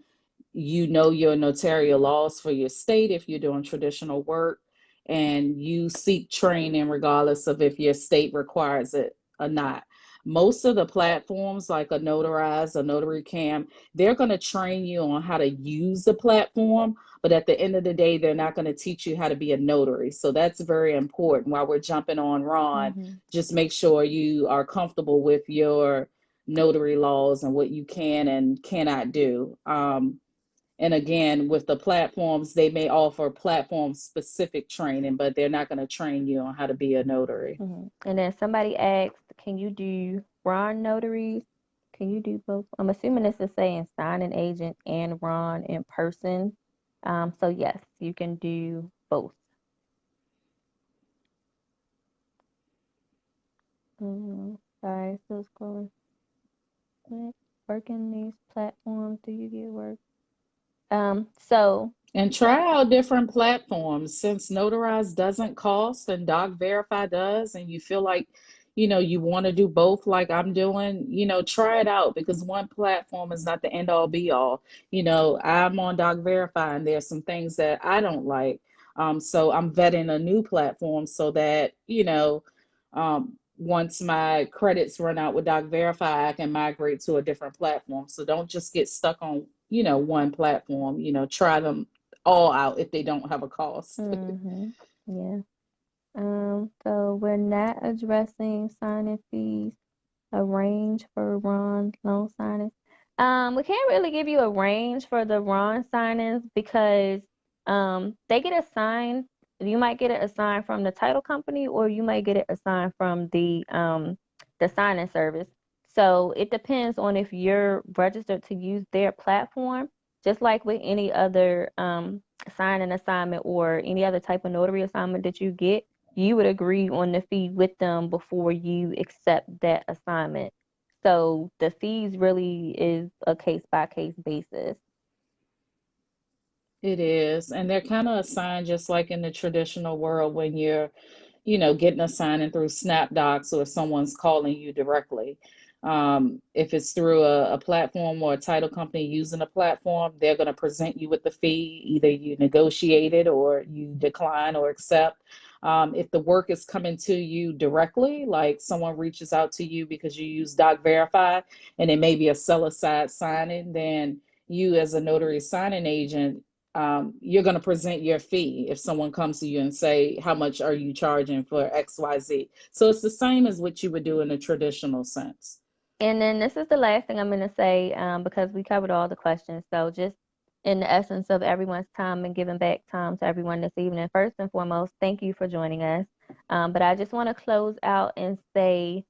you know your notarial laws for your state if you're doing traditional work, and you seek training regardless of if your state requires it or not. Most of the platforms like a Notarize, a Notary Cam, they're going to train you on how to use the platform, but at the end of the day, they're not going to teach you how to be a notary. So that's very important. While we're jumping on Ron, Mm-hmm. just make sure you are comfortable with your notary laws and what you can and cannot do. And again, with the platforms, they may offer platform specific training, but they're not going to train you on how to be a notary. And then somebody asked, can you do Ron notaries? Can you do both? I'm assuming this is saying signing agent and Ron in person. So yes, you can do both. Sorry, still scrolling. Working these platforms, do you get work? So And try out different platforms since Notarize doesn't cost and Doc Verify does, and you feel like, you want to do both like I'm doing, try it out because one platform is not the end all be all. I'm on Doc Verify and there's some things that I don't like. So I'm vetting a new platform so that, once my credits run out with Doc Verify, I can migrate to a different platform. So don't just get stuck on, one platform, try them all out if they don't have a cost. yeah. So we're not addressing signing fees, a range for Ron loan signings. We can't really give you a range for the Ron signings because they get assigned. You might get it assigned from the title company, or you might get it assigned from the signing service. So it depends on if you're registered to use their platform. Just like with any other signing assignment or any other type of notary assignment that you get, you would agree on the fee with them before you accept that assignment. So the fees really is a case by case basis. It is. And they're kind of assigned just like in the traditional world when you're, getting a signing through SnapDocs or someone's calling you directly. If it's through a platform or a title company using a platform, they're going to present you with the fee. Either you negotiate it or you decline or accept. If the work is coming to you directly, like someone reaches out to you because you use Doc Verify and it may be a seller side signing, then you as a notary signing agent, you're going to present your fee if someone comes to you and say, how much are you charging for XYZ? So it's the same as what you would do in a traditional sense. And then this is the last thing I'm going to say because we covered all the questions. So just in the essence of everyone's time and giving back time to everyone this evening, first and foremost, thank you for joining us. But I just want to close out and say,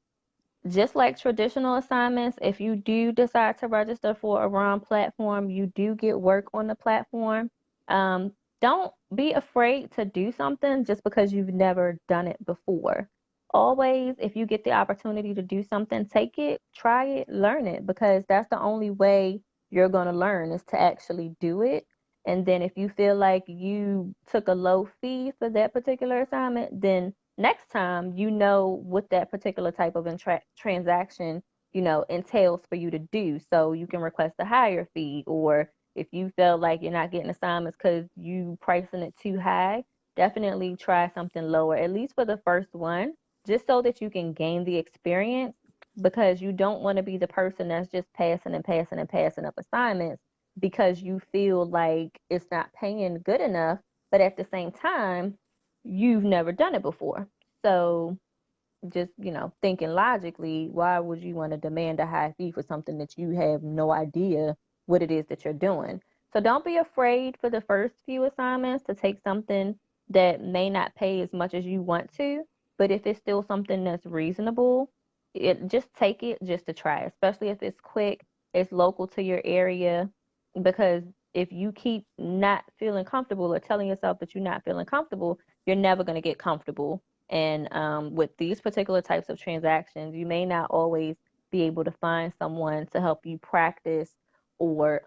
just like traditional assignments, if you do decide to register for a ROM platform, you do get work on the platform. Um, don't be afraid to do something just because you've never done it before. Always, if you get the opportunity to do something, take it, try it, learn it, because that's the only way you're going to learn is to actually do it. And then if you feel like you took a low fee for that particular assignment, then next time you know what that particular type of transaction entails for you to do, so you can request a higher fee. Or if you feel like you're not getting assignments because you pricing it too high, definitely try something lower, at least for the first one, just so that you can gain the experience, because you don't want to be the person that's just passing and passing and passing up assignments because you feel like it's not paying good enough, but at the same time you've never done it before. So just, thinking logically, why would you want to demand a high fee for something that you have no idea what it is that you're doing? So don't be afraid for the first few assignments to take something that may not pay as much as you want to, but if it's still something that's reasonable, just take it just to try, especially if it's quick, it's local to your area, because if you keep not feeling comfortable or telling yourself that you're not feeling comfortable, you're never going to get comfortable. And with these particular types of transactions, you may not always be able to find someone to help you practice or,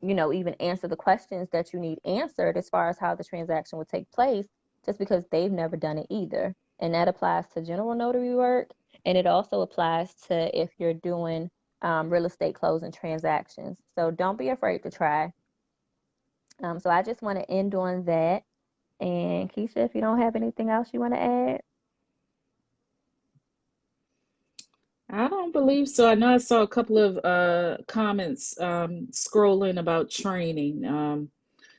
even answer the questions that you need answered as far as how the transaction would take place, just because they've never done it either. And that applies to general notary work. And it also applies to if you're doing real estate closing transactions. So don't be afraid to try. So I just want to end on that. And Keisha, if you don't have anything else you want to add. I don't believe so. I know I saw a couple of comments scrolling about training.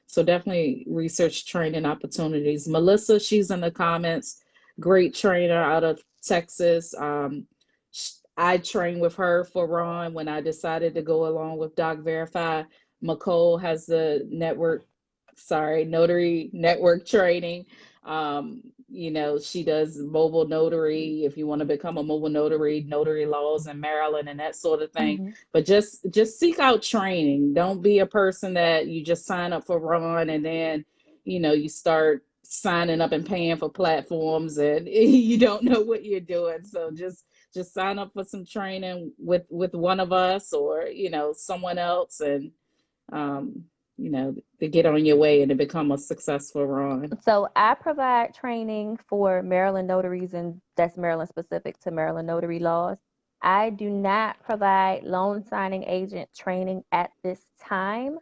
So definitely research training opportunities. Melissa, she's in the comments. Great trainer out of Texas. I trained with her for Ron when I decided to go along with Doc Verify. McCole has the notary network training. She does mobile notary if you want to become a mobile notary, notary laws in Maryland and that sort of thing. Mm-hmm. But just seek out training. Don't be a person that you just sign up for Ron and then, you start signing up and paying for platforms and you don't know what you're doing. So just sign up for some training with one of us or someone else, and um, to get on your way and to become a successful Ron. So I provide training for Maryland notaries, and that's Maryland specific to Maryland notary laws. I do not provide loan signing agent training at this time.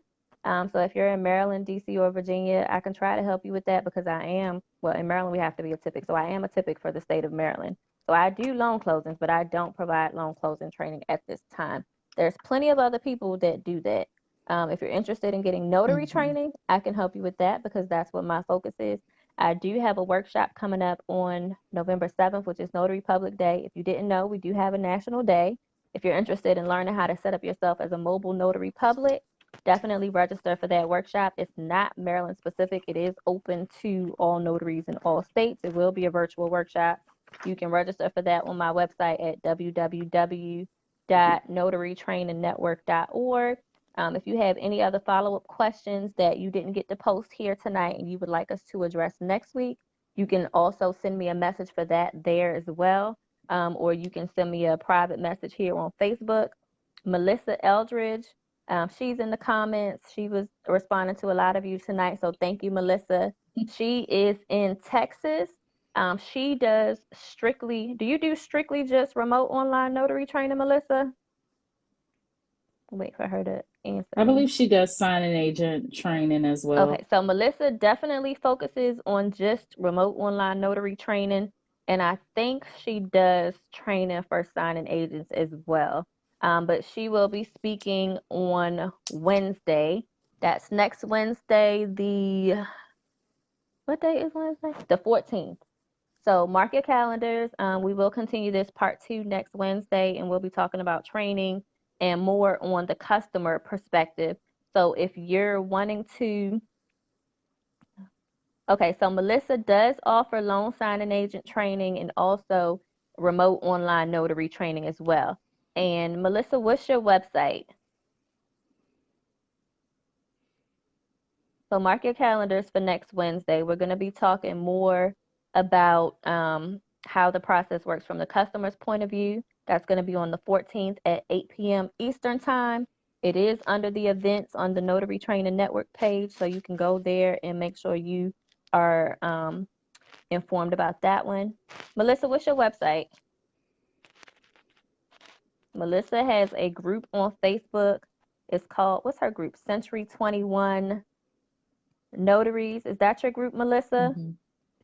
So if you're in Maryland, DC, or Virginia, I can try to help you with that because I am, well, in Maryland, we have to be a typic. So I am a typic for the state of Maryland. So I do loan closings, but I don't provide loan closing training at this time. There's plenty of other people that do that. If you're interested in getting notary Mm-hmm. training, I can help you with that because that's what my focus is. I do have a workshop coming up on November 7th, which is Notary Public Day. If you didn't know, we do have a national day. If you're interested in learning how to set up yourself as a mobile notary public, definitely register for that workshop. It's not Maryland specific, it is open to all notaries in all states. It will be a virtual workshop. You can register for that on my website at www.notarytrainingnetwork.org. If you have any other follow-up questions that you didn't get to post here tonight and you would like us to address next week, you can also send me a message for that there as well. Or you can send me a private message here on Facebook. Melissa Eldridge, she's in the comments. She was responding to a lot of you tonight. So thank you, Melissa. She is in Texas. She does do you do strictly just remote online notary training, Melissa? Wait for her to answer I me. believe she does signing agent training as well. Okay, so Melissa definitely focuses on just remote online notary training, and I think she does training for signing agents as well. But she will be speaking on Wednesday. That's next Wednesday. What day is Wednesday? The 14th. So mark your calendars. We will continue this part 2 next Wednesday, and we'll be talking about training and more on the customer perspective. So if you're wanting to, okay, so Melissa does offer loan signing agent training and also remote online notary training as well. And Melissa, what's your website? So mark your calendars for next Wednesday. We're going to be talking more about how the process works from the customer's point of view. That's going to be on the 14th at 8 p.m. Eastern Time. It is under the events on the Notary Training Network page, so you can go there and make sure you are informed about that one. Melissa, what's your website? Melissa has a group on Facebook. It's called, what's her group? Century 21 Notaries. Is that your group, Melissa? Mm-hmm.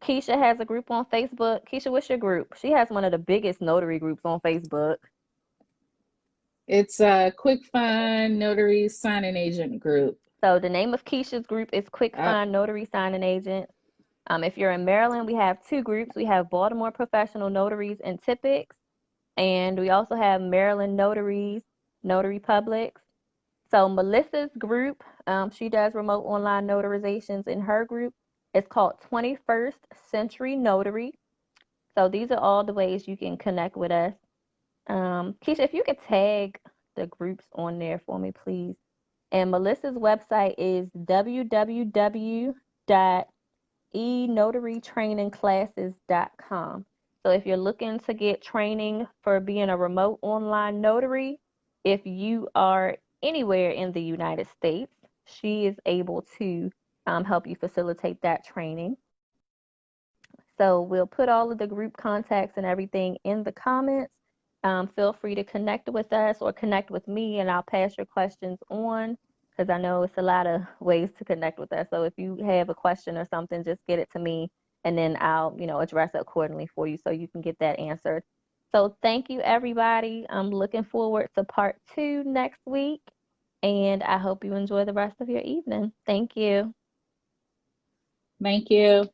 Keisha has a group on Facebook. Keisha, what's your group? She has one of the biggest notary groups on Facebook. It's a Quick Find Notary Signing Agent group. So the name of Keisha's group is Quick Uh, Find Notary Signing Agent. If you're in Maryland, we have two groups. We have Baltimore Professional Notaries and Typics, and we also have Maryland Notaries, Notary Publics. So Melissa's group, she does remote online notarizations in her group. It's called 21st Century Notary. So these are all the ways you can connect with us. Keisha, if you could tag the groups on there for me, please. And Melissa's website is www.enotarytrainingclasses.com. So if you're looking to get training for being a remote online notary, if you are anywhere in the United States, she is able to help you facilitate that training. So we'll put all of the group contacts and everything in the comments. Feel free to connect with us or connect with me, and I'll pass your questions on because I know it's a lot of ways to connect with us. So if you have a question or something, just get it to me, and then I'll, address it accordingly for you so you can get that answered. So thank you, everybody. I'm looking forward to part 2 next week, and I hope you enjoy the rest of your evening. Thank you. Thank you.